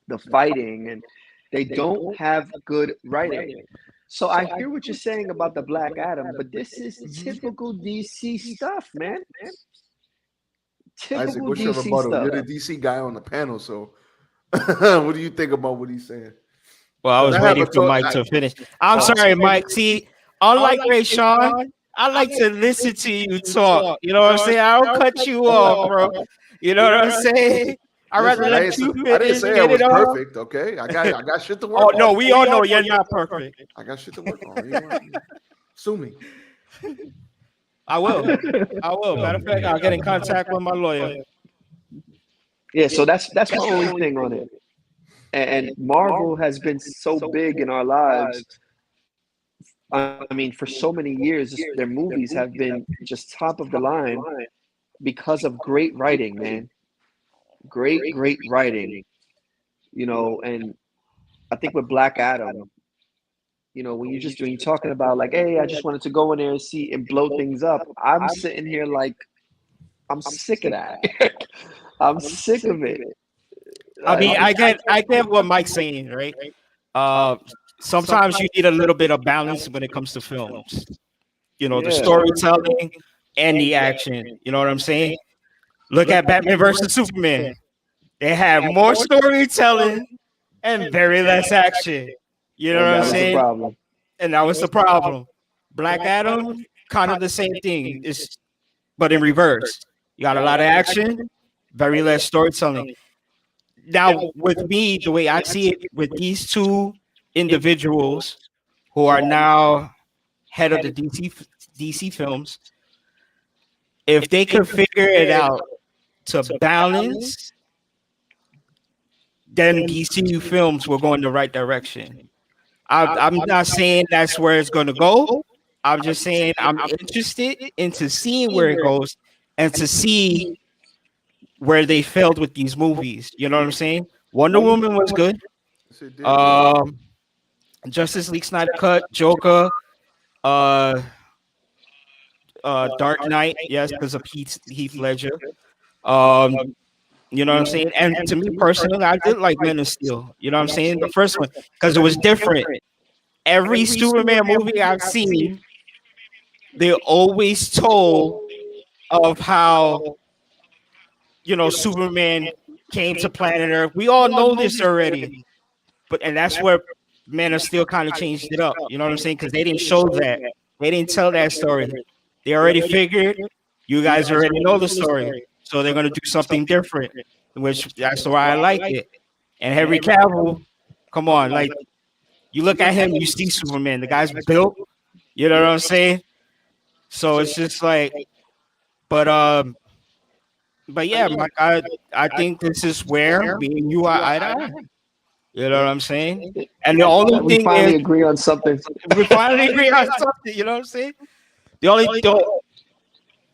the fighting, and they don't have good writing. So I hear what you're saying about the Black Adam, but this is typical DC stuff, man. Isaac, Typical what's your DC rebuttal? stuff. You're the DC guy on the panel, so what do you think about what he's saying? Well, I was waiting for Mike to finish. I'm sorry, Mike. See, unlike Ray Sean, I like to listen to you talk. You know what I'm saying? I don't cut you off, bro. You know what I'm saying? I rather let you I didn't finish. say I Get was it off. perfect, okay? I got shit to work Oh on. no, we all know you're not perfect. I got shit to work on. You know? Sue me. I will. I will. Matter of fact, I'll get in contact with my lawyer. Yeah, so that's my only thing on it. And Marvel has been so big in our lives. I mean, for so many years, their movies have been just top of the line because of great writing, man. Great writing. And I think with Black Adam, when you're talking about like, hey, I just wanted to go in there and see and blow things up. I'm sitting here like, I'm sick of that. I'm sick of it. I mean, I get what Mike's saying, right? Sometimes you need a little bit of balance when it comes to films. The storytelling and the action. You know what I'm saying? Look at Batman versus Superman. They have more storytelling and very less action. You know what I'm saying? Problem. And that was the problem. Black Adam, kind of the same thing, but in reverse. You got a lot of action, very less storytelling. Now, with me, the way I see it, with these two individuals who are now head of the DC films, if they could figure it out to balance, then DCU films will go in the right direction. I'm not saying that's where it's going to go. I'm just saying I'm interested into seeing where it goes and to see where they failed with these movies. You know what I'm saying? Wonder Woman was good. Justice League Snyder Cut, Joker, Dark Knight, yes, because of Heath Ledger. You know what I'm saying? And to me personally, I did like Men of Steel. You know what I'm saying? The first one, because it was different. Every Superman movie I've seen, they always told of how Superman came to planet Earth. We all know this already, and that's where Man of Steel kind of changed it up. You know what I'm saying? Because they didn't show that. They didn't tell that story. They already figured you guys already know the story, so they're gonna do something different, which that's why I like it. And Henry Cavill, come on, like you look at him, you see Superman. The guy's built. You know what I'm saying? So it's just like, but yeah, Mike, I think this is where me and you are eye to eye. You know what I'm saying? And the only We thing finally is, agree on something. we finally agree on something. You know what I'm saying? The only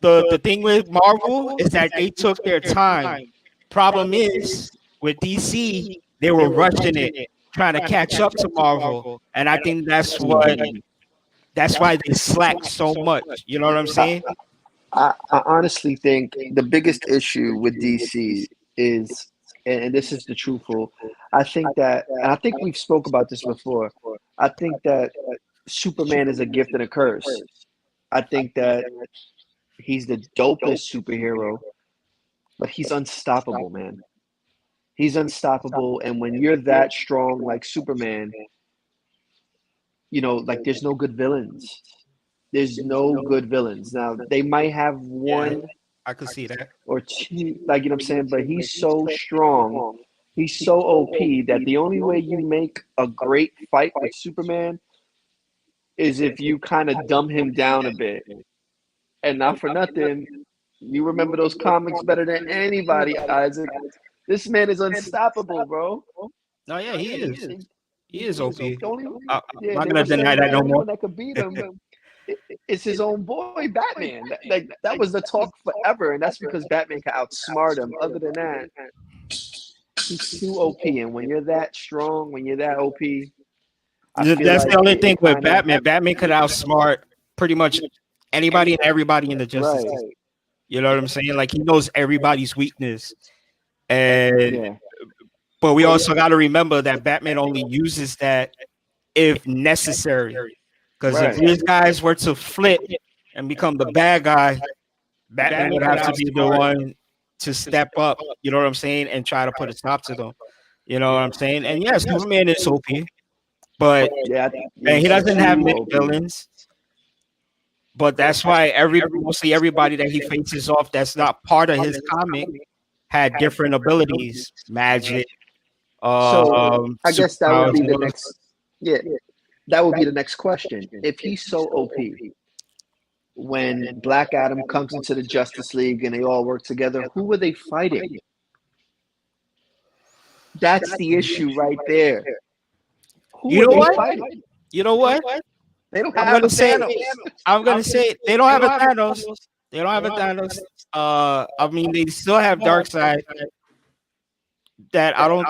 the thing with Marvel is that they took their time. Problem is with DC, they were rushing it, trying to catch up to Marvel, and I think that's why they slack so much. You know what I'm I, saying? I honestly think the biggest issue with DC is, and this is the truthful, I think that, and I think we've spoke about this before. I think that Superman is a gift and a curse. I think that he's the dopest superhero, but he's unstoppable, man. He's unstoppable, and when you're that strong like Superman, like there's no good villains. There's no good villains. Now they might have Yeah, one I could see that. or two, like you know what I'm saying, but he's so strong, he's so OP that the only way you make a great fight with Superman is if you kind of dumb him down a bit. And not for nothing, you remember those comics better than anybody, Isaac. This man is unstoppable, bro. No, yeah, he is. He is OP. The only, I'm yeah, not they gonna were deny saying that the no only more. one that could beat him is his own boy, Batman. Like that was the talk forever, and that's because Batman can outsmart him. Other than that, he's too OP, and when you're that strong, when you're that OP, I feel That's like the only thing it with kind of Batman. Batman could outsmart pretty much anybody and everybody in the Justice right. League. You know what I'm saying? Like he knows everybody's weakness. And Yeah, but we also got to remember that Batman only uses that if necessary. Because if right. these guys were to flip and become the bad guy, Batman would have to be the one to step up. You know what I'm saying? And try to put a stop to them. You know what I'm saying? And yes, Superman is OP, but Yeah, and he he's doesn't have too many OP. villains. But that's why mostly everybody that he faces off that's not part of his comic had different abilities, magic, So I guess that would superpowers, be and the all next. Yeah, that would be the next question. If he's so OP, when Black Adam comes into the Justice League and they all work together, who are they fighting? That's the issue right there. Who You are know they what? fighting? You know what? They don't I'm have a gonna say Thanos. I'm gonna say they don't have a Thanos. They don't have a Thanos. I mean they still have Darkseid. That I don't.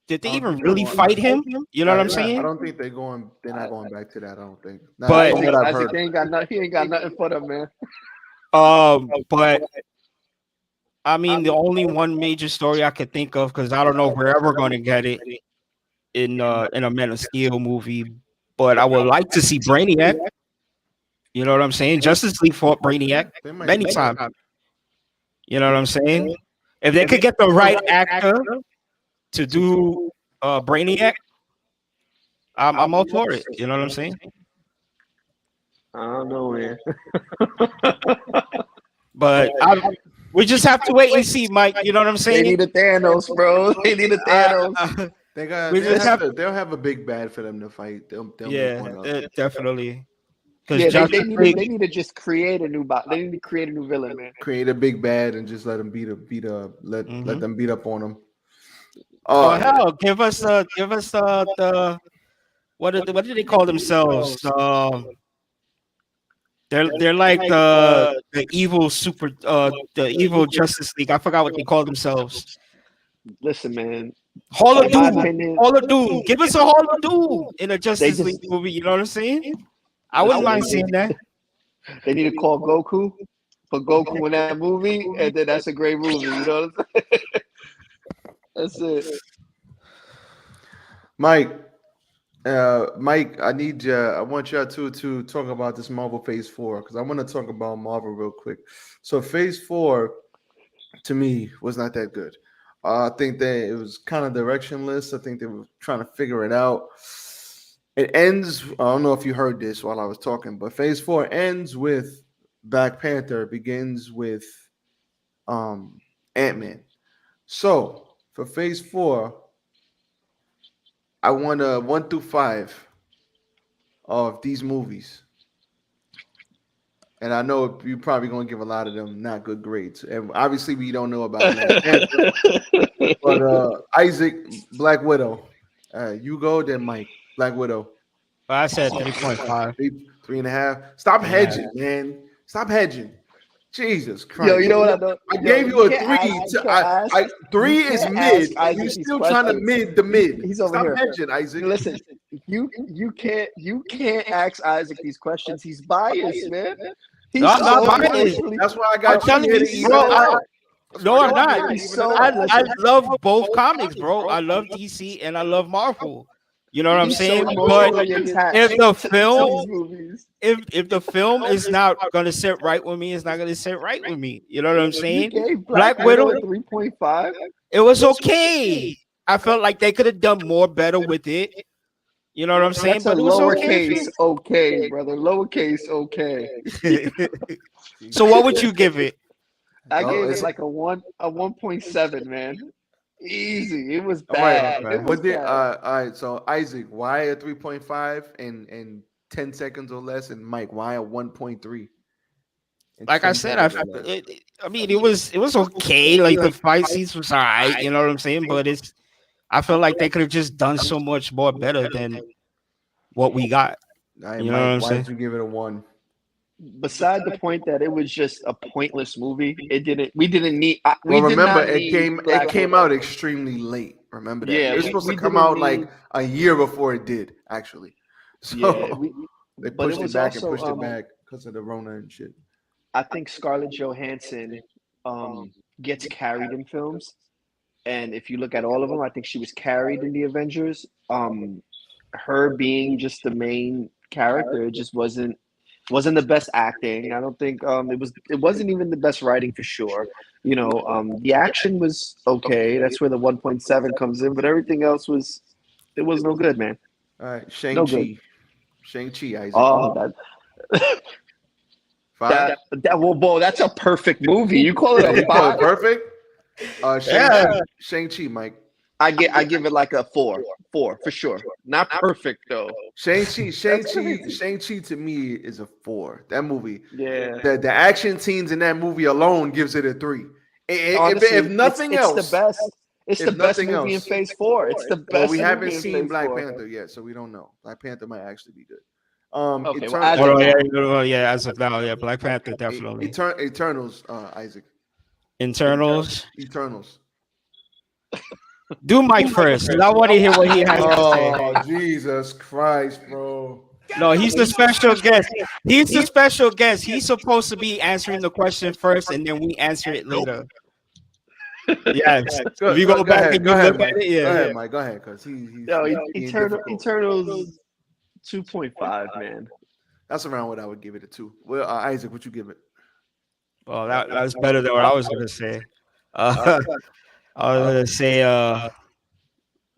Did they I don't even think they're really going fight back. him? You know what I'm I saying? don't think they're going. They're not going back to that. I don't think. Not But from what I've Isaac, heard. they ain't got nothing. He ain't got nothing for them, man. but I mean the only one major story I could think of because I don't know if we're ever going to get it in a Man of Steel movie, but I would like to see Brainiac. You know what I'm saying? Justice League fought Brainiac They might many do times. that. You know what I'm saying? If they could get the right actor to do Brainiac, I'm all for it. You know what I'm saying? I don't know, man. But we just have to wait and see, Mike. You know what I'm They saying? need a Thanos, bro. They need a Thanos. They got. We just have, They'll have a big bad for them to fight. They'll make yeah, one up. definitely. Because Yeah, Justice League, they need to just create a new They need to create a new villain, man. Create a big bad and just let them let them beat up on them. oh hell, give us the what do they call themselves? They're like the evil the evil Justice League. I forgot what they call themselves. Listen, man. Hall of In my Doom. opinion, Hall of Doom. Give us a Hall of Doom in a they Justice League just movie. You know what I'm saying? I wouldn't listen. mind seeing that. They need to call Goku, put Goku in that movie, and then that's a great movie. You know what I'm saying? That's it. Mike, Mike, I want y'all to talk about this Marvel Phase 4 because I want to talk about Marvel real quick. So Phase 4 to me was not that good. I think that it was kind of directionless. I think they were trying to figure it out. it ends. I don't know if you heard this while I was talking, but Phase 4 ends with Black Panther, begins with Ant-Man. So for Phase 4, I want a 1 through 5 of these movies. And I know you're probably going to give a lot of them not good grades. And obviously, we don't know about Black Panther. But Isaac, Black Widow. You go, then Mike, Black Widow. I said 3.5. 3.5. Stop hedging, man. Stop hedging. Jesus Christ. Yo, you know what I know? I gave you a 3. 3 is mid. You're still trying to mid the mid. He's over Stop here. hedging, Isaac. Listen, you can't ask Isaac these questions. He's biased, man. He's No, I'm not biased. emotionally- That's why I got I'm you telling here you, to bro, even it out. No, I'm not. I Listen. love both comics, bro. I love DC and I love Marvel. You know what I'm He's so saying? But emotionally attached if the to film, these movies. if the film is not gonna sit right with me, it's not gonna sit right with me. You know what I'm You saying? gave Black Widow, 3.5. it was okay. I felt like they could have done more better with it. You know what I'm saying? That's a But it was okay. lowercase okay, brother. Lowercase okay. So what would you give it? I Oh, gave it's- it like a 1.7, man. Easy. It was All right, bad. okay. It was bad. All right. So Isaac, why a 3.5 in 10 seconds or less, and Mike, why a 1.3? Like I said, I mean, it was okay. Like the fight scenes was alright. You know what I'm saying? But I feel like they could have just done so much more better than what we got. All right, You know Mike, what I'm why saying? did you give it a 1? Beside the point that it was just a pointless movie, we didn't need. We Well, did remember not it need Black came Widow. out extremely late. Remember that. Yeah, It was we- supposed we to come didn't out like need- a year before it did, actually. So Yeah, they but it pushed it was back and also, pushed it back because of the Rona and shit. I think Scarlett Johansson gets carried in films, and if you look at all of them, I think she was carried in the Avengers. Her being just the main character, it just wasn't the best acting. I don't think it wasn't even the best writing for sure. You know, the action was okay. That's where the 1.7 comes in, but everything else was no good, man. All right, No Shang-Chi. good. Shang-Chi, Isaac. Oh, 5? well, that's a perfect movie. You call it You a call it 5? perfect? Yeah. Shang-Chi, Mike. I give it like a 4 for sure. Not perfect though. Shang-Chi crazy. to me is a 4. That movie, Yeah. the action scenes in that movie alone gives it a 3. Honestly, If nothing it's else, the best. It's if the best nothing movie in else. Phase 4. It's the best. Well, we haven't movie in seen Phase Black 4. Panther yet, so we don't know. Black Panther might actually be good. Okay, well, As of now, yeah, Black Panther definitely. Eternals, Isaac. Internals. Eternals. Do Mike first, 'cause I want to hear what he has to say. Oh, Jesus Christ, bro. No, he's the special guest. He's the special guest. He's supposed to be answering the question first, and then we answer it later. Yes. If you go back and you look Mike. at it, yeah. Go ahead, Mike. Go ahead, because he's being difficult. Eternals 2.5, man. That's around what I would give it a 2. Well, Isaac, what you give it? Well, that's better than what I was gonna say. I was gonna say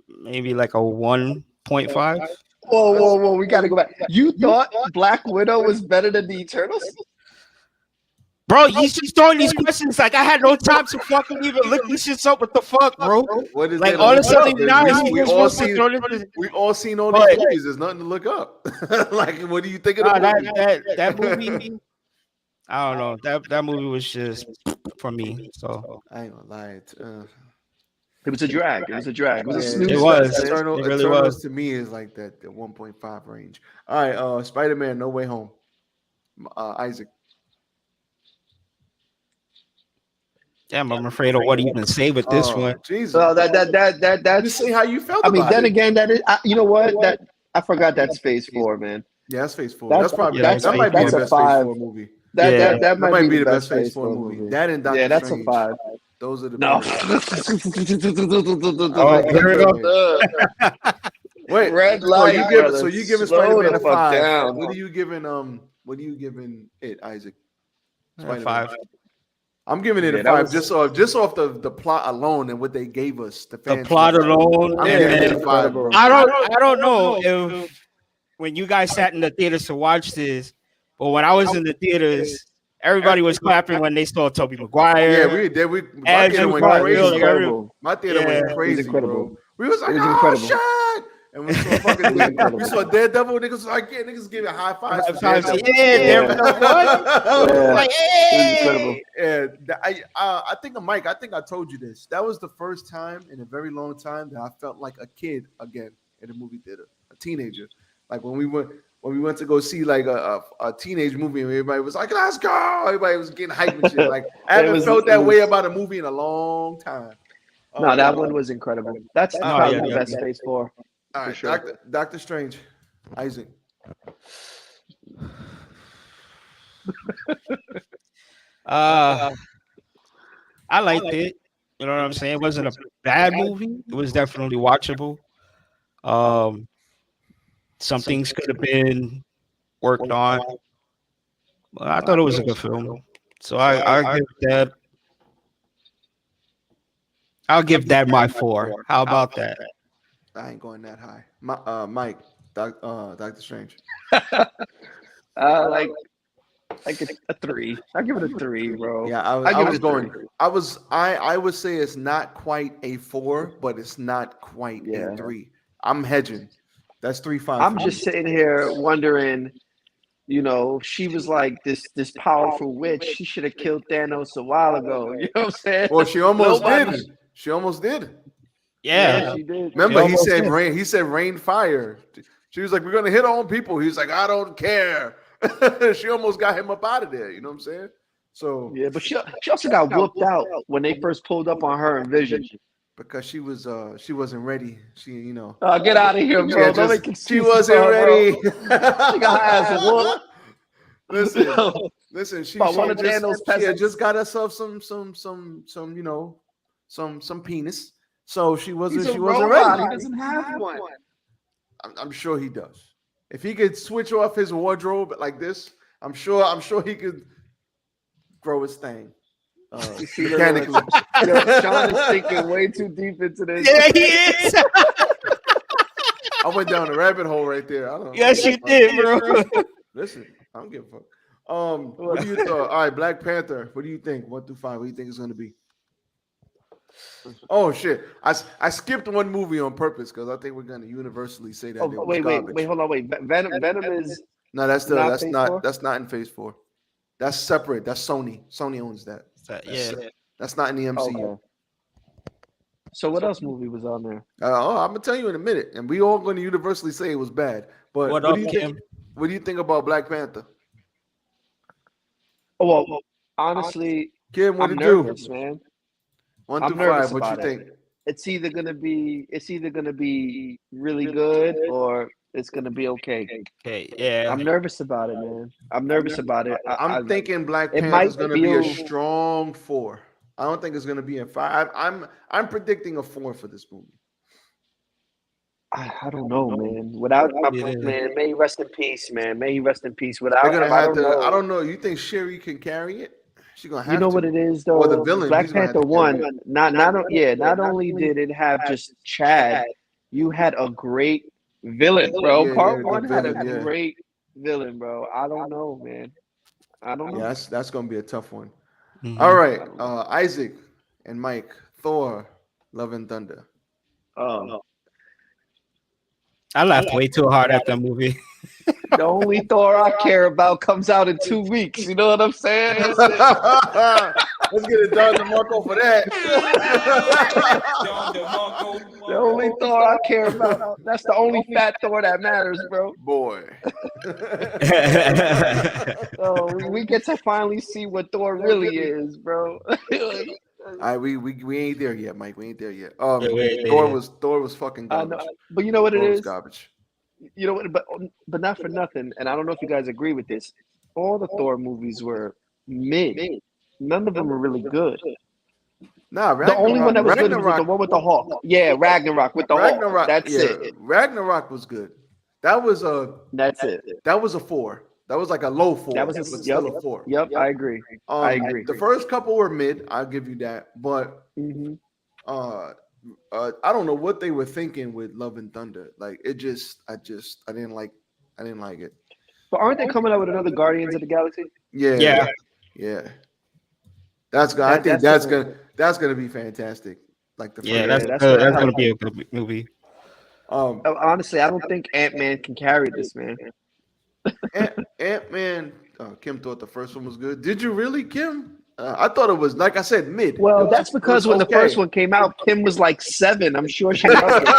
maybe like a 1.5. Whoa! We gotta go back. You thought Black Widow was better than the Eternals? Bro, he's just throwing these questions like I had no time to fucking even look these shits up. What the fuck, bro? What is Like there all to of a look up? sudden now he's we all supposed to seen throw this. we all seen all But- these movies. There's nothing to look up. Like, what do you think of the Nah, movie? that movie, I don't know. That movie was just for me. So I ain't gonna lie. It was a drag. It was a drag. It was a Yeah, snooze it was. fest, man. Eternals It really Eternals was. to me is like that the 1.5 range. All right, Spider-Man, No Way Home. Isaac. damn, I'm afraid of what to even say with this one. Jesus. Well, that's. Just say how you felt I mean, about then it. again, that is. You know what? That I forgot. That's Phase 4, man. Yeah, that's Phase 4. That's- That's probably that's that might be that's the a best 5. Phase 4 movie. Yeah. That Might be the best Phase 4 movie. That and Doctor Yeah, that's Strange. a 5. Those are the No. Oh, here we go. Wait, Red so light, you give brother. so you giving Slow Spider-Man the a fuck 5. down. What are you giving it, Isaac? Spider-Man. 5. I'm giving it Yeah, a that 5 was- just off the plot alone and what they gave us. The The plot alone. I'm and giving it then- a 5, bro. I don't know if when you guys sat in the theaters to watch this, but when I was in the theaters, everybody was clapping when they saw Tobey Maguire. Yeah, we did. My theater Andrew went Garfield, crazy. like, incredible. My theater Yeah. went It was crazy, incredible. bro. We was like, It was oh incredible. shit! And we saw fucking It was incredible. we saw Daredevil. Niggas was like, yeah, niggas giving high fives. to Sometimes, Daredevil. there was no what? Yeah. Like, It was incredible. hey. I think Mike. I think I told you this. That was the first time in a very long time that I felt like a kid again in a movie theater, a teenager. Like when we went to go see like a teenage movie, and everybody was like, "Let's go!" Everybody was getting hyped and shit. Like I haven't felt that way about a movie in a long time. No, that one was incredible. That's probably the best Phase 4. All right, sure. Doctor Strange, Isaac. I liked it. You know what I'm saying? It wasn't a bad movie. It was definitely watchable. Some things could have been worked on. But I thought it was a good film. So I'll give that my 4. How about that? I ain't going that high. Mike, Doctor Strange. Like a 3. I'll give it a 3, bro. Yeah, I would say it's not quite a 4, but it's not quite a 3. I'm hedging. That's 3-5. I'm just sitting here wondering, you know, she was like this powerful witch. She should have killed Thanos a while ago. You know what I'm saying? Well, she almost did. She almost did. Yeah, she did. Remember, he said rain. He said rain fire. She was like, "We're gonna hit on people." He was like, "I don't care." She almost got him up out of there. You know what I'm saying? So yeah, but she also got whooped out when they first pulled up on her in Vision. because she wasn't ready. She, you know. Get out of here, bro! Don't make she wasn't ready. She got her ass whooped. Listen. She had just got herself some you know some penis. So she wasn't ready. He doesn't have one. I'm sure he does. If he could switch off his wardrobe like this, I'm sure he could grow his thing. Mechanically. Sean is thinking way too deep into this. Yeah, he is. I went down a rabbit hole right there. I don't. Yes, you did, bro. Listen, I don't give a fuck. What do you thought? All right, Black Panther. What do you think? 1 through 5. What do you think it's gonna be? Oh shit! I skipped one movie on purpose because I think we're gonna universally say that. Wait, hold on, wait. Venom is no, that's not in Phase 4. That's separate. That's Sony. Sony owns that. That's not in the MCU. Okay. So what else movie was on there? I'm gonna tell you in a minute, and we all going to universally say it was bad. But what do you think? What do you think about Black Panther? Oh well, honestly, Kim, what I'm do you nervous, do? man. 1 through 5. What you think? It's either gonna be really good or it's gonna be okay. Okay, yeah. I'm nervous about it, man. I'm nervous about it. I'm thinking Black Panther is gonna be a strong 4. I don't think it's gonna be a 5. I'm predicting a 4 for this movie. I don't know, man. Without my man, may he rest in peace, man. May he rest in peace. Without they're gonna him, I don't know. You think Sherry can carry it? She's gonna have you know to. what it is though. Or the villain. Black Panther 1. Not only did it have just Chad, you had a great villain, bro. Yeah, Part 1 had a great villain, bro. I don't know, man. I don't know. Yeah, that's gonna be a tough one. Mm-hmm. All right, Isaac and Mike, Thor, Love and Thunder. I laughed way too hard at that movie. The only Thor I care about comes out in 2 weeks. You know what I'm saying? Let's get it done, DeMarco, for that. The only Thor I care about. That's the only fat Thor that matters, bro. Boy. So we get to finally see what Thor really is, bro. All right, we ain't there yet, Mike. We ain't there yet. Thor was fucking garbage. But you know what it is? Garbage. You know what? But not for nothing. And I don't know if you guys agree with this. All the Thor movies were mid. None of them were really good. Nah, the only one that was good was the one with the Hawk. Yeah, Ragnarok with the Hawk. That's it. Ragnarok was good. That's it. That was a 4. That was like a low 4. That was still a 4. Yep, I agree. I agree. The first couple were mid. I'll give you that. But I don't know what they were thinking with Love and Thunder. Like I didn't like I didn't like it. But aren't they coming out with another Guardians of the Galaxy? Yeah. That's good. I think that's that's gonna be fantastic. Like the That's that's good. gonna That's gonna help. be a good movie. Honestly, I don't think Ant-Man can carry this, man. Ant-Man. Kim thought the first one was good. Did you really, Kim? I thought it was, like I said, mid. Well, that's because when the first one came out, Kim was like 7. I'm sure she loved it.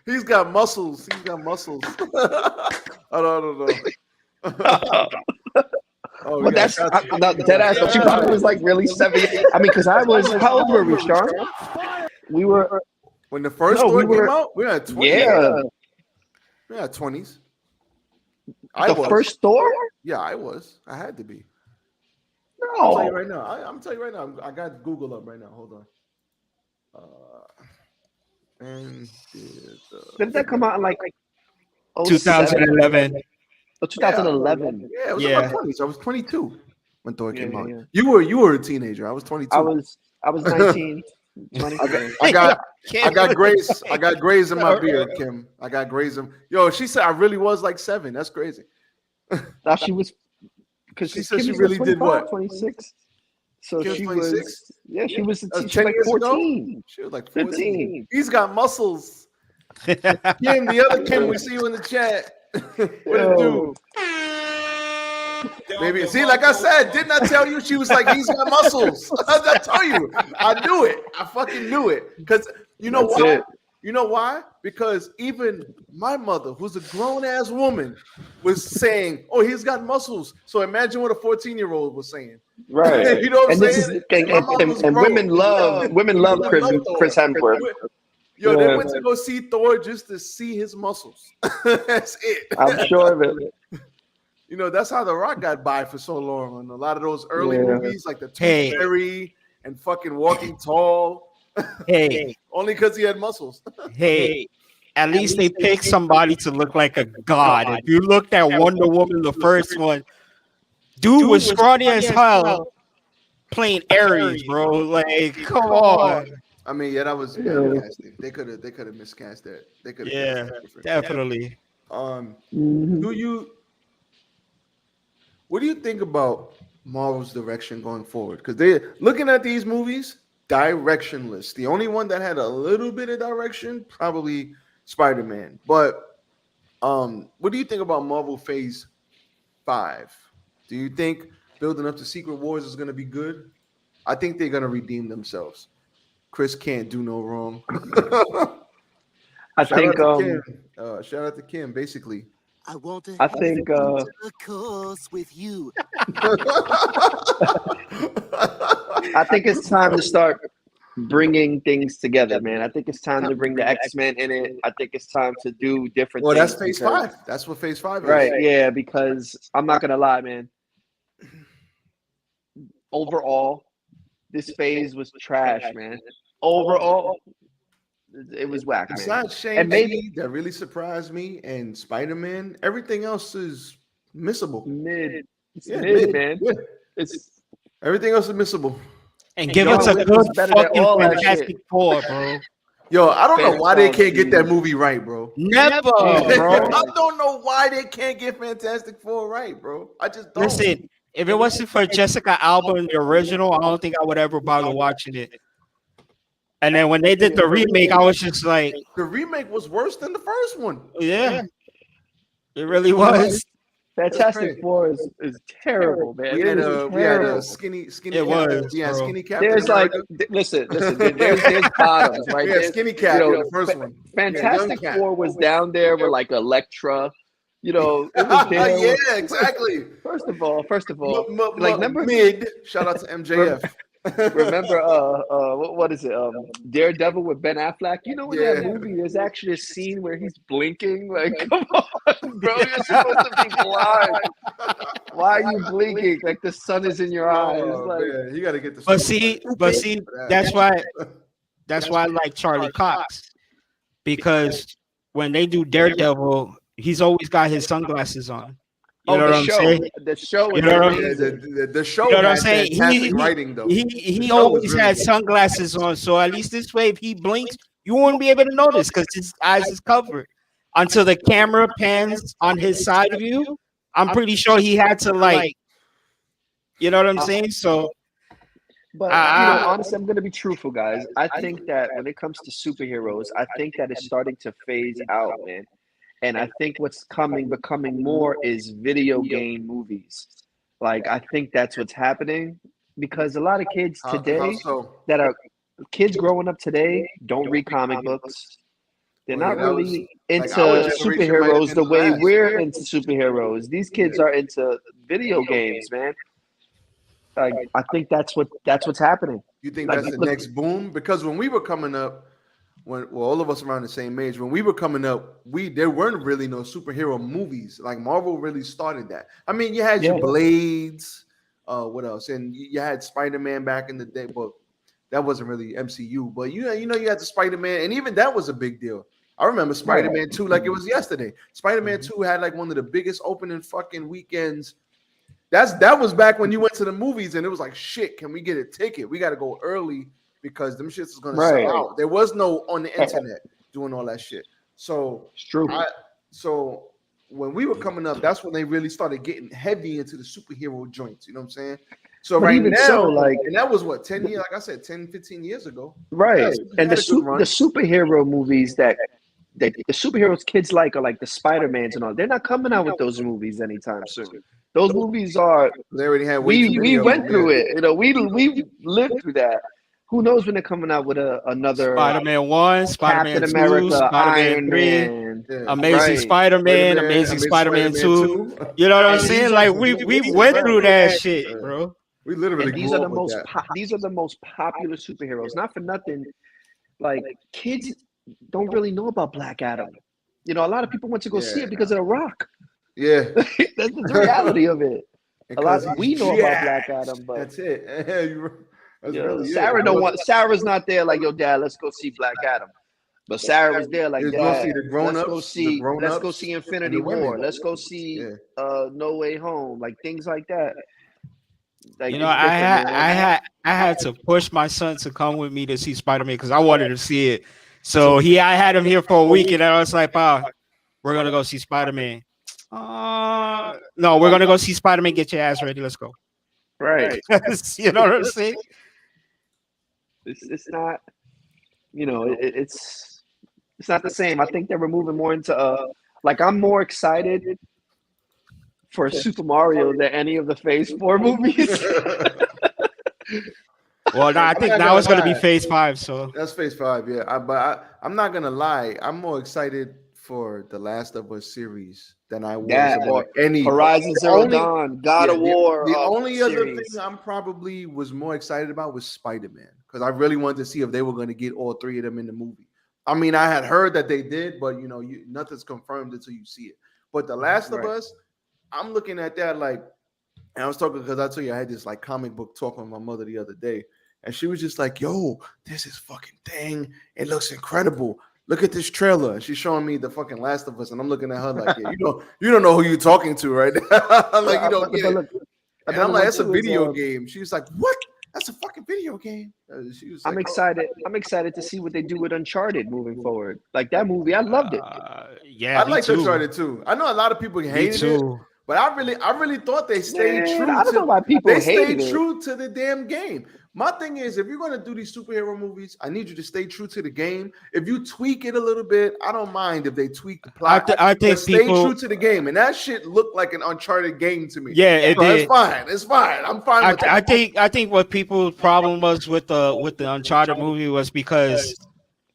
He's got muscles. I don't know. But that's I'm not dead ass. But she probably was like really 7. I mean, because I was. How old were we, Sean? We were when the first one came out. We were at 20. Yeah, we were at 20s. First Thor. Yeah, I was. I had to be. No, I'll tell you right now. I'm telling you right now. I got Google up right now. Hold on. Did that come out in like 2011? 2011. Yeah, it was in my 20s. I was 22 when Thor came out. Yeah. You were a teenager. I was 22. I was 19. 20. I got grays. I got grays in my beard, Kim. I got grays in. Yo, she said I really was like 7. That's crazy. Now she was because she said she really did what? 26. So Kim she 26? was. Yeah, she was. She was 10 like years 14. ago? She was like 14. 15. He's got muscles. Kim, the other Kim, we see you in the chat. What it do? Maybe see, like I said, didn't I tell you? She was like, he's got muscles. I tell you, I knew it. I fucking knew it. Because you know That's why? it. You know why? Because even my mother, who's a grown-ass woman, was saying, "Oh, he's got muscles." So imagine what a 14-year-old was saying. Right. You know what I'm And saying? and women love Chris Hemsworth. Yo, they went to go see Thor just to see his muscles. That's it. I'm sure of it. You know, that's how The Rock got by for so long on a lot of those early movies, like the Tooth Fairy and fucking Walking Tall. Hey, only because he had muscles. Hey, at least they picked somebody to look like a god. If you looked at Wonder Woman, the first one, dude was scrawny as hell, playing Ares, bro. Like, come on. I mean, that was casting. They could have miscast that. They could have. Definitely. What do you think about Marvel's direction going forward? Because they're looking at these movies directionless. The only one that had a little bit of direction, probably Spider-Man. But what do you think about Marvel Phase 5? Do you think building up to Secret Wars is going to be good? I think they're going to redeem themselves. Chris can't do no wrong. Shout out to Kim, basically. I want to think a course with you. I think it's time to start bringing things together, man. I think it's time to bring the X-Men in it. I think it's time to do different things. Well, that's Phase 5. That's what Phase 5 is. Right, yeah, because I'm not going to lie, man. Overall, this phase was trash, man. Overall, it was whack, man. Besides Shang-Chi, that really surprised me, and Spider-Man, everything else is missable. Mid, man. Yeah. It's everything else is missable. And give us a good fucking Fantastic Four, bro. Yo, I don't know why they can't get that movie right, bro. Never, bro. I don't know why they can't get Fantastic Four right, bro. I just don't. Listen, if it wasn't for Jessica Alba in the original, I don't think I would ever bother watching it. And then when they did the remake, I was just like, the remake was worse than the first one. Yeah, it really was. Fantastic Four is terrible, man. We had a skinny. It was. Yeah, bro. skinny Captain. There's like, listen. There's bottoms, right? Yeah, skinny Cap. The first one. Fantastic Four was down there with like Elektra. You know, it was there. Yeah, exactly. First of all, like number mid. Shout out to MJF. Remember, what is it? Daredevil with Ben Affleck. You know, in that movie, there's actually a scene where he's blinking. Like, come on, bro, you're supposed to be blind. Why are you blinking? Like the sun is in your eyes. Like, man, you got to get the. But see, that's why I like Charlie Cox, because when they do Daredevil, he's always got his sunglasses on. You know what I'm saying? The show. You know what the show. You know what I'm saying? Writing though. He always had sunglasses on, so at least this way, if he blinks, you won't be able to notice because his eyes is covered. until the camera pans on his side view, I'm pretty sure he had to like, you know what I'm saying? So But honestly, I'm gonna be truthful, guys. I think that when it comes to superheroes, I think that it's starting to phase out, man. And I think what's becoming more is video game movies. Like I think that's what's happening because a lot of kids How today so? that are kids growing up today don't read comic books. They're Well, yeah, not that was really like into our generation might have superheroes been the the way last. we're into superheroes. These kids are into video games, man. Like I think that's what's happening. You think Like that's the look, next boom? Because when we were coming up, all of us around the same age, when we were coming up, there weren't really no superhero movies. Like Marvel really started that. I mean, you had your Yeah. Blades, what else? And you had Spider-Man back in the day, but that wasn't really MCU. But you had the Spider-Man, and even that was a big deal. I remember Spider-Man 2 like it was yesterday. Spider-Man 2 had like one of the biggest opening fucking weekends. That was back when you went to the movies and it was like, shit, can we get a ticket? We got to go early because them shits is gonna Right. sell out. There was no on the internet doing all that shit. So it's true. so when we were coming up, that's when they really started getting heavy into the superhero joints. You know what I'm saying? So But right even now, so, like and that was what 10 years, like I said, 10, 15 years ago. right. Yeah, And the had a good run. the superhero movies that the superheroes kids like are like the Spider-Mans and all. They're not coming out with those movies anytime soon. Those movies are They already had way too many we of went them. through Yeah. it. We lived through that. Who knows when they're coming out with another Spider-Man 1, Captain Spider-Man 2, America, Spider-Man Iron 3, Man, Yeah. Amazing right? Spider-Man, Spider-Man, Amazing Amazing Spider-Man Spider-Man 2. 2. You know what I'm And saying? these Like are we went through that shit, Yeah. bro. We literally and these grew are the up with most that. these are the most popular superheroes. Not for nothing, like kids don't really know about Black Adam. You know, a lot of people went to go see Yeah. it because of The Rock. Yeah. That's the reality of it. A lot Because we know about Black Adam, but that's it. That's really it. Sarah don't want. Sarah's not there. Like, yo, Dad, let's go see Black Adam. But Sarah was there. Like, It's gonna see Dad, the grown-ups, let's go see and Infinity the women. War. Let's go see Yeah. No Way Home. Like things like that. Like You know, it's different, man. I had to push my son to come with me to see Spider-Man because I wanted to see it. So I had him here for a week, and I was like, "Pa, we're gonna go see Spider-Man." No, we're gonna go see Spider-Man. Get your ass ready. Let's go. Right. You know what I'm saying? It's not. You know, it's not the same. I think that we're moving more into like I'm more excited for Super Mario than any of the Phase 4 movies. Well, I think now it's gonna be Phase 5. So That's Phase 5, yeah. I'm not gonna lie. I'm more excited for the Last of Us series than I was That about or any Horizon the Zero only- Dawn, God yeah, of War. The only other series. thing I'm probably was more excited about was Spider-Man because I really wanted to see if they were going to get all three of them in the movie. I mean, I had heard that they did, but nothing's confirmed until you see it. But The Last of Us, I'm looking at that like, and I was talking because I told you I had this like comic book talk with my mother the other day, and she was just like, "Yo, this is fucking thing. It looks incredible. Look at this trailer." And she's showing me the fucking Last of Us, and I'm looking at her like, "Yeah, you don't know who you're talking to, right?" Like you don't get it. And I'm like, "That's a video game." She's like, "What? That's a fucking video game." She was like, I'm excited. I'm excited to see what they do with Uncharted moving forward. Like that movie, I loved it. yeah, I liked Uncharted too. I know a lot of people hated it, but I really thought they stayed true. I don't know why people they stayed hated true to the damn game. My thing is, if you're gonna do these superhero movies, I need you to stay true to the game. If you tweak it a little bit, I don't mind if they tweak the plot. I think stay true to the game, and that shit looked like an Uncharted game to me. Yeah, it did. It's fine. It's fine. I'm fine with that. I think what people's problem was with the Uncharted movie was because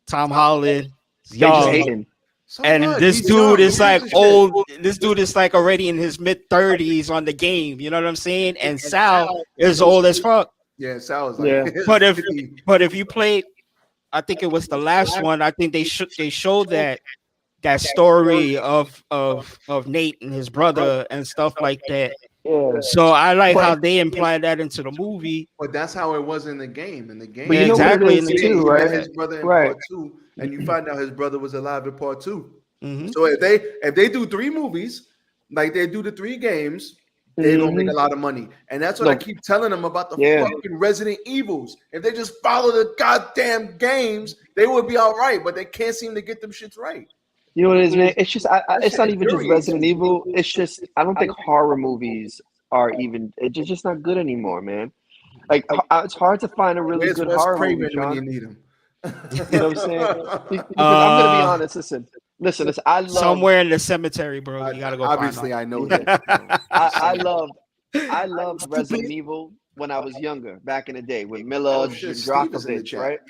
Tom Holland is young. And this dude is like old. This dude is like already in his mid-30s on the game. You know what I'm saying? And Sal is old as fuck. Yeah, Sal is like. But if you played, I think it was the last one. I think they showed that story of Nate and his brother and stuff like that. Yeah. So I like how they implied that into the movie. But that's how it was in the game. In the game, but you know exactly. What it is too, right? His brother in part 2, and you find out his brother was alive in part 2. Mm-hmm. So if they do 3 movies, like they do the 3 games, they don't make a lot of money. And that's what I keep telling them about the fucking Resident Evils. If they just follow the goddamn games, they would be all right. But they can't seem to get them shits right. You know what it is, man? It's just it's not even just infuriates Resident me. Evil. It's just I don't think horror movies are even. It's just not good anymore, man. Like it's hard to find a really Where's good Wes horror movie, Craven when you Sean. need him? You know what I'm saying? Because I'm gonna be honest. Listen. I love. Somewhere in the cemetery, bro. You gotta go Obviously, find I know Yeah. that. You know, I loved Resident Evil when I was younger, back in the day with oh Mila shit, Steve is in the Dracovic, chat. right?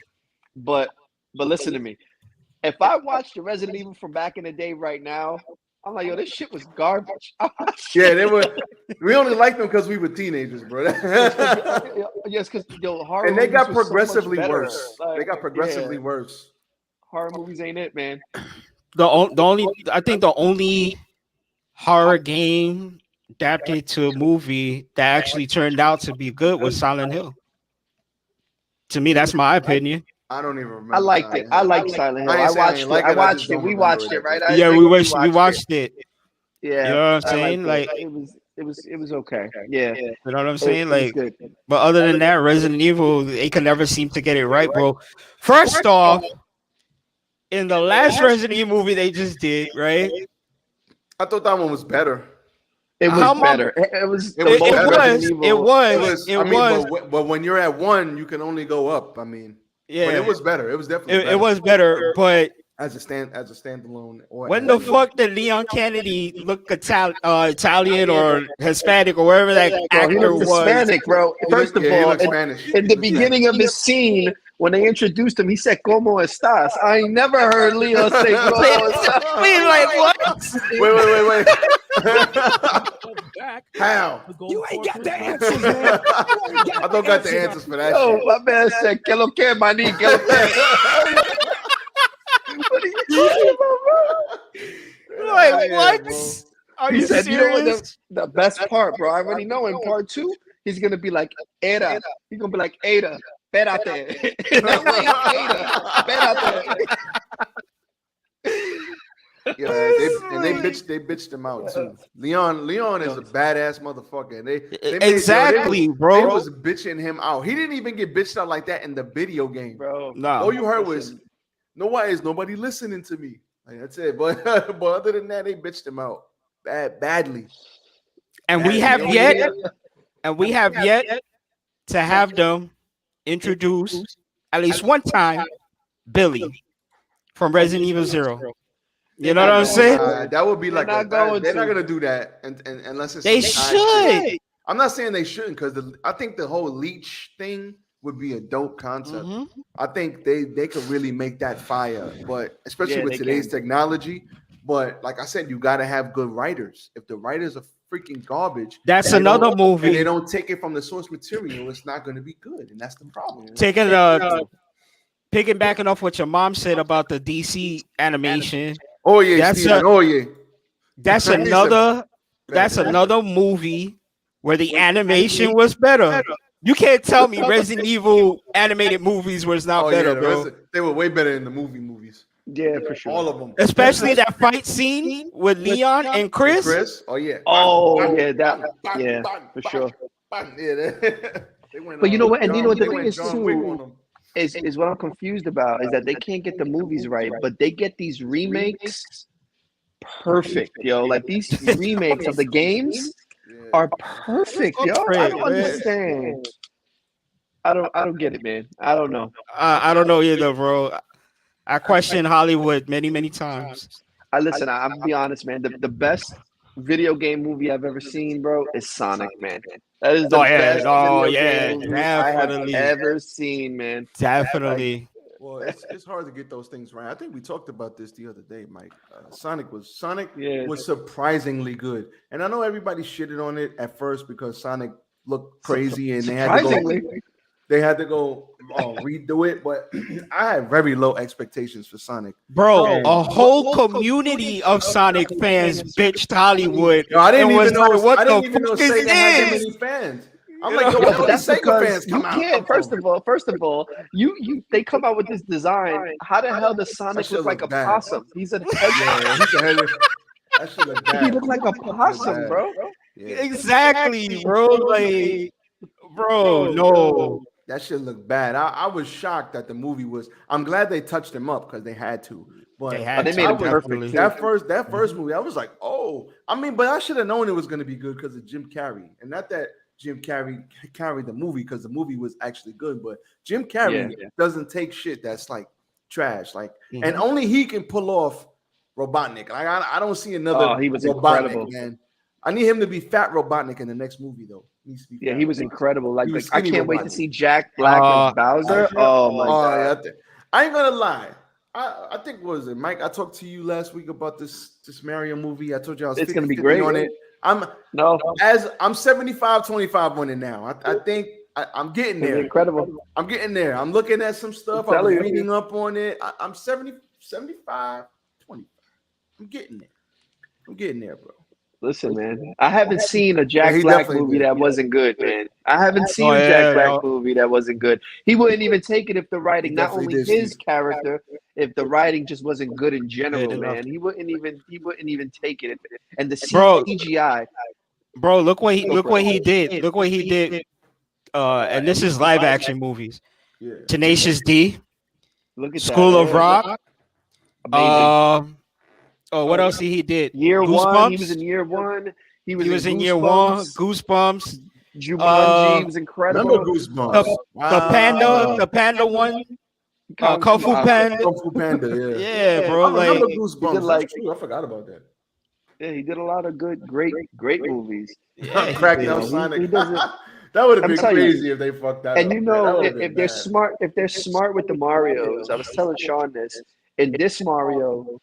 But listen to me. If I watched the Resident Evil from back in the day right now, I'm like, yo, this shit was garbage. Yeah, they were. We only liked them because we were teenagers, bro. Yes, because horror And they movies got was so much progressively better. worse. Like, They got progressively yeah, worse. horror movies ain't it, man. the only horror game adapted to a movie that actually turned out to be good was Silent Hill. To me, that's my opinion. I don't even remember. I liked it. Silent I Hill. liked Silent Hill. I I ain't saying I watched ain't it. like I it. I just watched it. don't We remember watched it it, at right? the time. Yeah, we watched it. Yeah, You know what I'm I saying? liked Like, it. It was okay. Yeah, you know what I'm it saying? was Like, good. but other than that, Resident Evil, they can never seem to get it right, bro. First off, in the last Resident Evil movie they just did, right? I thought that one was better. It was How much? better. It was It the was most better. Resident It Evil. was. I mean, but when you're at one, you can only go up. I mean, but Yeah, it was better. It was definitely better. it was better. But as a standalone. Or when as the a- fuck did Leon Kennedy look Italian or Hispanic or wherever that Bro, he actor looked was? Hispanic, bro. First of he all, looked Spanish. in the beginning of his scene, when they introduced him, he said, "Cómo estás?" I ain't never heard Leo say "Cómo estás." We like what? Wait. How? You ain't got the answers, man. I don't got the answers for that Yo, shit. my man said, "Que lo que, maní? Que lo que?" What are you talking about, bro? Like Yeah, what? bro. Are He you said, "You know what? serious? The best part, bro. I already know. In part 2, he's gonna be like Ada. He's gonna be like Ada. Espérate. That way, Ada. Espérate. Yeah, they bitched him out too. Leon is a badass motherfucker. And they made, Exactly, they bro. was bitching him out. He didn't even get bitched out like that in the video game. Bro, No. All you heard was, "Why is nobody listening to me?" Like, that's it. But other than that, they bitched him out badly. And we have yet to have them introduce at least one time Billy from Resident Evil 0. You know what I'm saying? That would be They're like not going they're not to. gonna do that, and unless it's They some side shit. should. I'm not saying they shouldn't, because I think the whole leech thing would be a dope concept. Mhm. I think they could really make that fire, but especially Yeah, with they today's can. technology. But like I said, you got to have good writers. If the writers are freaking garbage, That's and they another don't- movie. and they don't take it from the source material, it's not going to be good, and that's the problem. Taking piggybacking off what your mom said about the DC animation. Oh yeah, That's Steven. Oh yeah. That's another movie where the animation was better. You can't tell me Resident Evil animated movies was not better, bro. They were way better in the movies. Yeah, for sure. All of them. Especially that fight scene with Leon and Chris. Oh yeah. Oh, Bang, yeah, bang, that- bang, yeah, bang, for bang, sure. bang. Yeah, they went, But you know what? And you know what the they thing went is, John Wick too, on them. is what I'm confused about is that they can't get the movies right, but they get these remakes perfect, yo. Like these remakes of the games Yeah. are perfect, yo. I don't understand. I don't get it, man. I don't know. I don't know either, bro. I question Hollywood many times. I'm gonna be honest, man. The best video game movie I've ever seen, bro, is Sonic, man. That is the best video game movie I have definitely. ever seen, man. Definitely. Well, it's hard to get those things right. I think we talked about this the other day, Mike. Sonic was Yeah. surprisingly good, and I know everybody shitted on it at first because Sonic looked crazy and they had to go. Surprisingly. They had to go redo it, but I had very low expectations for Sonic. Bro, a whole community of Sonic fans bitched Hollywood. Yo, I didn't even know. What I the didn't even know fuck is Sega had that this? many fans. I'm You like, know, yo, what the That's Sega because fans you come out? can't. First of all, they come out with this design. How the hell does Sonic shit look like a look bad. possum? He's a Yeah, he's a head. That shit look bad. he looked like a possum, bro. Yeah. Exactly, bro. Like, bro, no. That shit looked bad. I was shocked that the movie was. I'm glad they touched him up because they had to. But They had they to, made him definitely. perfect. that first movie, I was like, oh, I mean, but I should have known it was going to be good because of Jim Carrey, and not that Jim Carrey carried the movie because the movie was actually good, but Jim Carrey doesn't take shit that's like trash, like, and only he can pull off Robotnik. Like, I don't see another. Oh, he was Robotnik, incredible, man. I need him to be fat Robotnik in the next movie, though. He needs to be Yeah, he was incredible. Like I can't wait to see Jack Black as Bowser. Oh my god! Yeah, I ain't gonna lie. I think what was it, Mike? I talked to you last week about this Mario movie. I told you I was It's 50, gonna be 50 great on it. I'm 75-25 on it now. I think I'm getting there. Incredible. I'm getting there. I'm looking at some stuff. I'm reading up on it. I'm 75-25. I'm getting there, bro. Listen, man, I haven't seen a Jack Black movie that wasn't good, man. I haven't seen a Jack Black movie that wasn't good. He wouldn't even take it if the writing, not only his character, if the writing just wasn't good in general, man. He wouldn't even take it. And the CGI, bro, look what he did. Look what he did. And this is live action movies. Yeah. Tenacious D. Look at School of Rock. Amazing. What else he did? Year Goosebumps. one. He was in year one. He was in year one. Goosebumps. Jumanji was incredible. Remember Goosebumps? The panda one. Kung Fu Panda. Kung Fu Panda. Yeah. Yeah, bro. I remember Goosebumps. I forgot about that. Yeah, he did a lot of good, great movies. Yeah, Crackdown Sonic. That would have been crazy if they fucked that. And up. you know, if they're smart with the Marios, I was telling Sean this. In this Mario,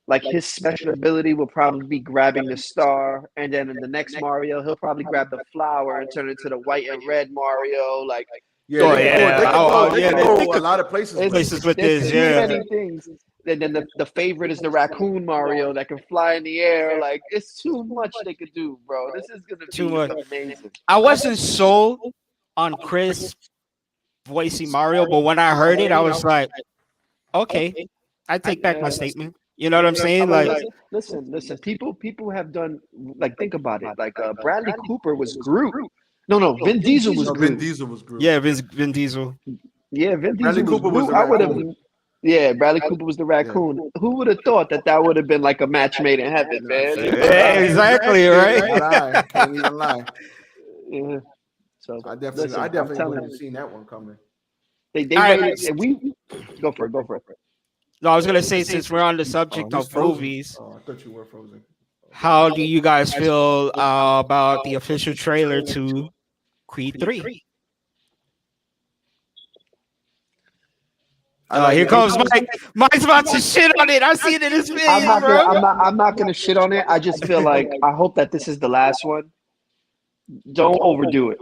like his special ability will probably be grabbing the star, and then in the next Mario, he'll probably grab the flower and turn it into the white and red Mario. Like, they can go a lot of places. With this, many things. And then the favorite is the raccoon Mario that can fly in the air. Like, it's too much they could do, bro. This is gonna be amazing. I wasn't sold on Chris voicing Mario, but when I heard it, I was like, okay, I take back my statement. You know what I'm saying? Like, listen. People have done, like, think about it. Like, Bradley Cooper was Groot. No, Vin Diesel was Groot. Vin Diesel was Groot. Yeah, Vin Diesel. Yeah, Vin Diesel was Groot. I would have. Yeah, Bradley Cooper was the raccoon. Yeah. Who would have thought that would have been like a match made in heaven, man? Yeah, exactly, right? I can't even lie. Yeah. So I definitely would have seen that one coming. We go for it. No, I was gonna say, since we're on the subject of movies, I thought you were frozen. How do you guys feel about the official trailer to Creed 3? Here comes Mike. Mike's about to shit on it. I see it in his face, bro. I'm not gonna shit on it. I just feel like I hope that this is the last one. Don't overdo it.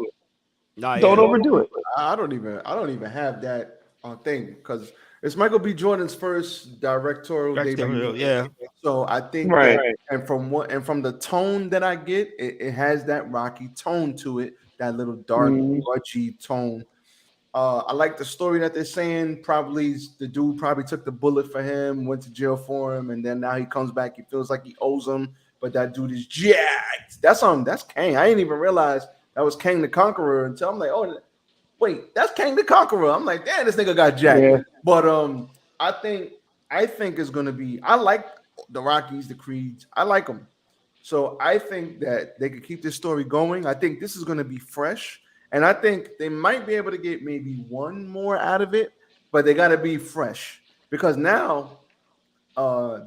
Don't overdo it. I don't even have that thing because it's Michael B. Jordan's first directorial debut. Yeah. So I think and from the tone that I get, it has that Rocky tone to it, that little dark, grudgy tone. I like the story that they're saying. Probably the dude took the bullet for him, went to jail for him, and then now he comes back. He feels like he owes him, but that dude is jacked. That's Kang. I didn't even realize that was Kang the Conqueror until I'm like, oh, wait, that's Kang the Conqueror. I'm like, damn, this nigga got jacked. Yeah. But I think it's gonna be. I like the Rockies, the Creeds. I like them. So I think that they could keep this story going. I think this is gonna be fresh. And I think they might be able to get maybe one more out of it, but they got to be fresh because now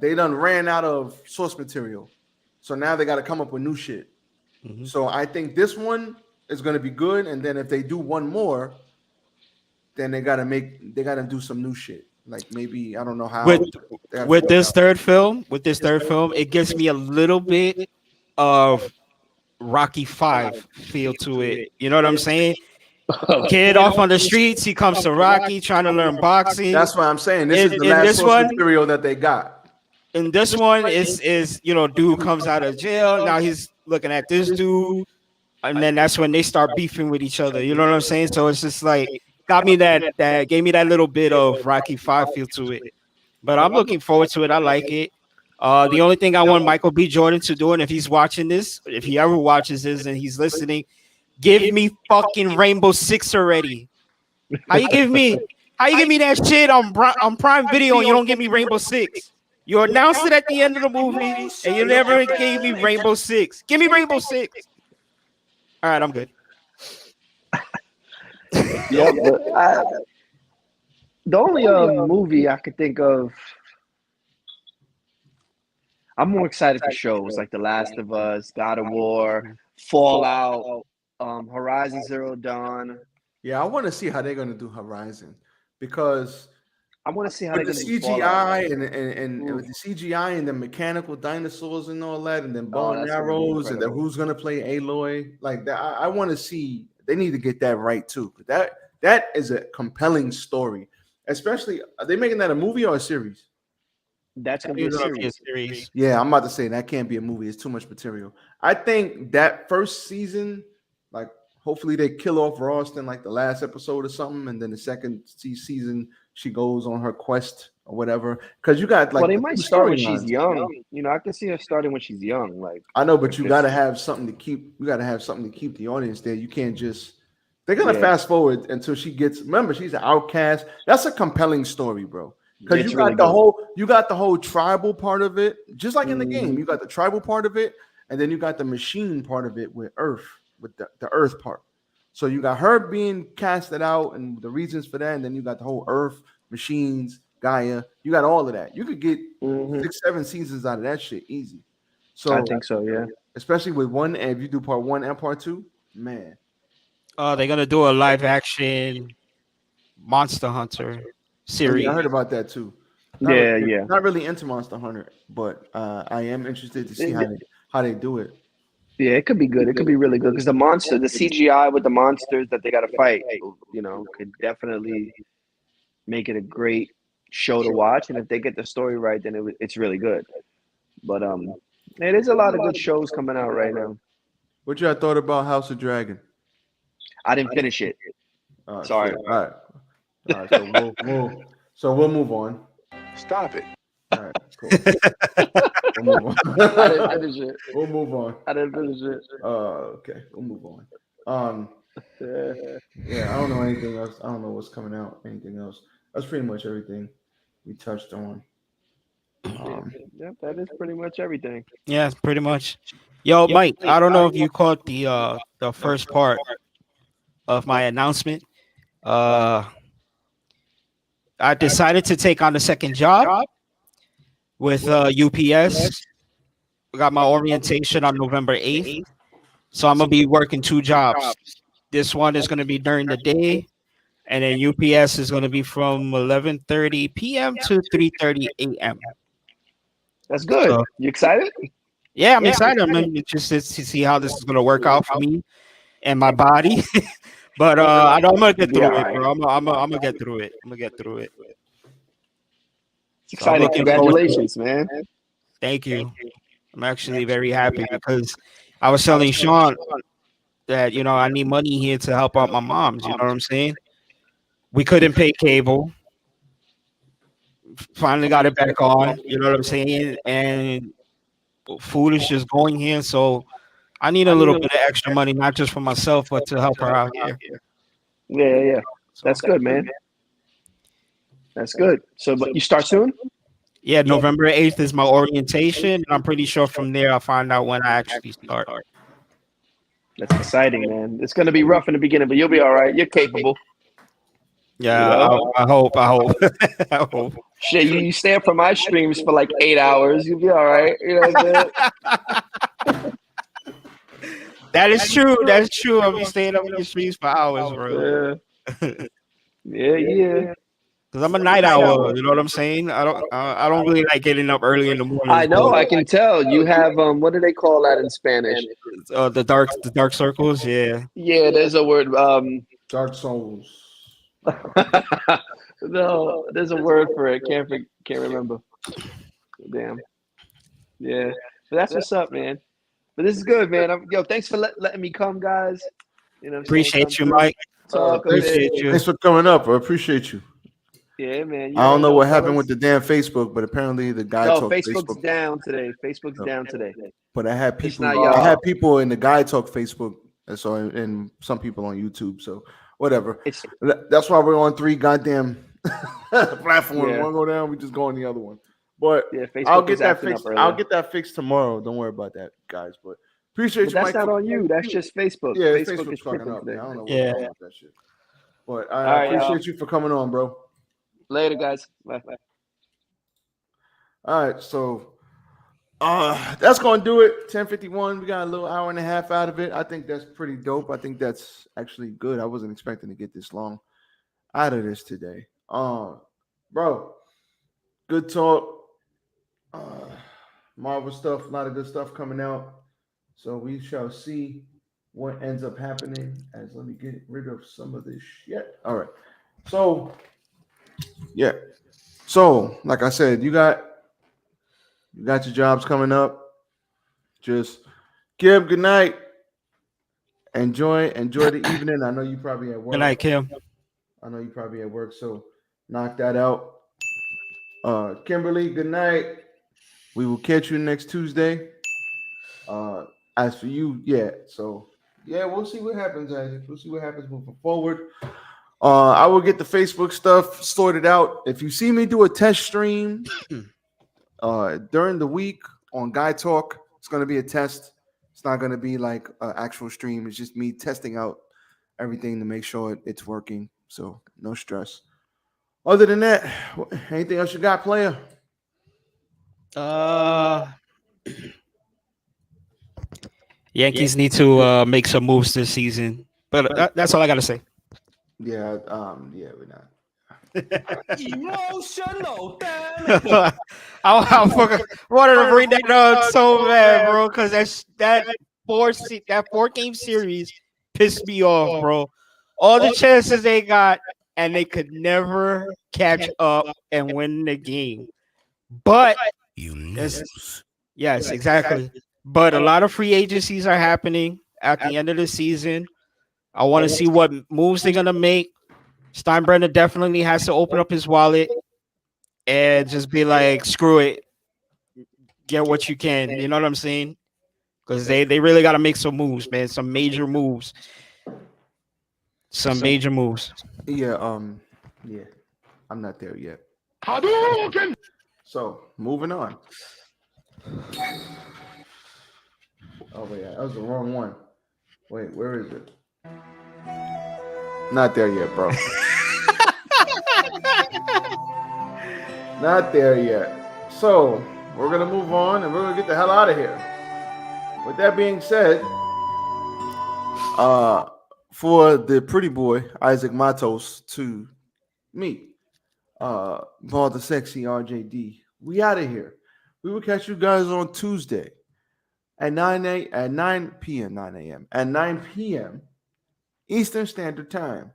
they done ran out of source material. So now they got to come up with new shit. Mm-hmm. So I think this one is going to be good. And then if they do one more, then they got to do some new shit. Like maybe, I don't know how. With this third film, it gives me a little bit of Rocky 5 feel to it. You know what I'm saying? Kid off on the streets, he comes to Rocky trying to learn boxing. That's what I'm saying. This is the last source material that they got. And this one is dude comes out of jail. Now he's looking at this dude, and then that's when they start beefing with each other. You know what I'm saying? So it's just like gave me that little bit of Rocky 5 feel to it. But I'm looking forward to it. I like it. The only thing I want Michael B. Jordan to do, and if he's watching this, if he ever watches this and he's listening, give me fucking Rainbow Six already. How you give me that shit on Prime Video and you don't give me Rainbow Six? You announced it at the end of the movie, and you never gave me Rainbow Six. Give me Rainbow Six. All right, I'm good. Yep. The only movie I could think of, I'm more excited for shows like The Last of Us, God of War, Fallout, Horizon Zero Dawn. Yeah, I want to see how they're gonna do Horizon because I want to see how with they're the gonna do Fallout. CGI Man. and with the CGI and the mechanical dinosaurs and all that, and then bow Oh, and that's gonna be arrows, and then incredible. who's gonna play Aloy like that. I want to see. They need to get that right too. That is a compelling story, especially. Are they making that a movie or a series? That's gonna be a series. Yeah, I'm about to say that can't be a movie. It's too much material. I think that first season, like, hopefully they kill off Ross in like the last episode or something, and then the second season she goes on her quest or whatever. Because you got like Well, they the might two start when she's storylines. young. You know, I can see her starting when she's young. Like I know, but you if- got to have something to keep. You got to have something to keep the audience there. You can't just. They're gonna Yeah. fast forward until she gets. Remember, she's an outcast. That's a compelling story, bro. Because It's you got really the good. whole tribal part of it, just like in the game. Mhm. You got the tribal part of it, and then you got the machine part of it with Earth, with the Earth part. So you got her being casted out and the reasons for that, and then you got the whole Earth, machines, Gaia. You got all of that. You could get Mhm. 6, 7 seasons out of that shit easy. So I think so. Yeah. especially with one, and if you do part 1 and part 2, man. They're gonna do a live action Monster Hunter Oh, series. yeah, I heard about that too. Yeah. Not really into Monster Hunter, but I am interested to see how they do it. Yeah, it could be good. It could be really good because the CGI with the monsters that they got to fight, you know, could definitely make it a great show to watch. And if they get the story right, then it's really good. But there's a lot of good shows coming out right now. What y'all thought about House of Dragon? I didn't finish it. Sorry. Shit. All right. So we'll move on. Stop it. All right, cool. We'll move on. I didn't finish it. We'll move on. I didn't finish it. Okay, we'll move on. Yeah, I don't know anything else. I don't know what's coming out. Anything else? That's pretty much everything we touched on. Yep, that is pretty much everything. Yeah, pretty much. Yo, Mike, I don't know if you caught the first part of my announcement. I decided to take on the second job with UPS. I got my orientation on November 8th. So I'm gonna be working 2 jobs. This one is gonna be during the day, and then UPS is gonna be from 11:30 p.m. to 3:30 a.m. That's good. So- You excited? Yeah, I'm excited. I'm interested to see how this is gonna work out for me and my body. But I'm gonna get through it, bro. I'm gonna get through it. I'm gonna get through it. It's exciting. looking forward to it. Congratulations, man. Thank you. I'm actually very happy because I was telling Sean that I need money here to help out my moms. You know what I'm saying? We couldn't pay cable. Finally got it back on. You know what I'm saying? And food is just going here, so I need a little bit of extra money, not just for myself, but to help her out here. Yeah. That's good, man. That's good. So, but you start soon? Yeah, November 8th is my orientation. And I'm pretty sure from there I'll find out when I actually start. That's exciting, man. It's going to be rough in the beginning, but you'll be all right. You're capable. Yeah, I hope. I hope. Shit, you stay up for my streams for like 8 hours. You'll be all right. You know what I'm saying? That is true. That's true. I'll be staying up in the streets for hours, bro. Yeah. Because I'm a night owl. You know what I'm saying? I don't really like getting up early in the morning. I know. I can tell. You have what do they call that in Spanish? The dark circles. Yeah. Yeah, there's a word. Dark Souls. No, there's a word for it. Can't remember. Damn. Yeah. But that's what's up, man. But this is good, man. Yo, thanks for letting me come, guys. You know, Appreciate you, Mike. Appreciate you. Thanks for coming up. I appreciate you. Yeah, man. I don't know what happened with the damn Facebook, but apparently the guy talk Facebook's Facebook. down today. Facebook's down today. But I had people. not y'all. I had people in the guy talk Facebook, and so and some people on YouTube. So whatever. That's why we're on 3 goddamn platforms. Yeah. One go down, we just go on the other one. But Yeah, Facebook I'll get is that acting fixed. up I'll earlier. get that fixed tomorrow. Don't worry about that, guys. But appreciate But you, that's Mike. not on you. That's just Facebook. Yeah, Facebook Facebook's is fucking tripping up. today. Man. I don't know what's Yeah. wrong with that shit. But All I right, y'all. appreciate you for coming on, bro. Later, guys. Bye. All right, so that's gonna do it. 10:51. We got a little hour and a half out of it. I think that's pretty dope. I think that's actually good. I wasn't expecting to get this long out of this today. Bro, good talk. Marvel stuff, a lot of good stuff coming out. So we shall see what ends up happening. As let me get rid of some of this shit. All right. So yeah. So like I said, you got your jobs coming up. Just Gib, good night. Enjoy the evening. I know you probably at work. Good night, Kim. I know you probably at work, so knock that out. Kimberly, good night. We will catch you next Tuesday. As for you, yeah. So yeah, we'll see what happens, Isaac. We'll see what happens moving forward. I will get the Facebook stuff sorted out. If you see me do a test stream during the week on Guy Talk, it's going to be a test. It's not going to be like an actual stream. It's just me testing out everything to make sure it's working. So no stress. Other than that, anything else you got, player? Yankees need to make some moves this season, but that's all I got to say. Yeah, we're not. Emotional, damn it. I fucking wanted to bring that up so bad, bro, because that 4-game series pissed me off, bro. All the chances they got, and they could never catch up and win the game. But yes, exactly. But a lot of free agencies are happening at the end of the season. I want to see what moves they're gonna make. Steinbrenner definitely has to open up his wallet and just be like, screw it, get what you can. You know what I'm saying? Because they really got to make some moves, man. Some major moves. Some major moves. Yeah, yeah. I'm not there yet. So moving on. Oh wait, that was the wrong one. Wait, where is it? Not there yet, bro. Not there yet. So we're gonna move on and we're gonna get the hell out of here. With that being said, for the pretty boy Isaac Matos to me, Ball the Sexy RJD, we out of here. We will catch you guys on Tuesday at 9 p.m. At 9 p.m. Eastern Standard Time.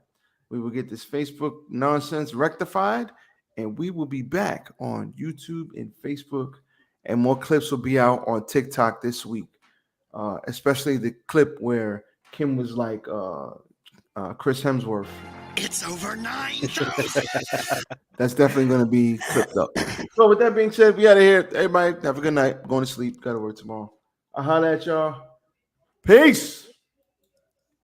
We will get this Facebook nonsense rectified, and we will be back on YouTube and Facebook, and more clips will be out on TikTok this week, especially the clip where Kim was like Chris Hemsworth. It's over 9,000. That's definitely going to be clipped up. So with that being said, we out of here. Everybody have a good night. Going to sleep. Got to work tomorrow. I'll holler at y'all. Peace.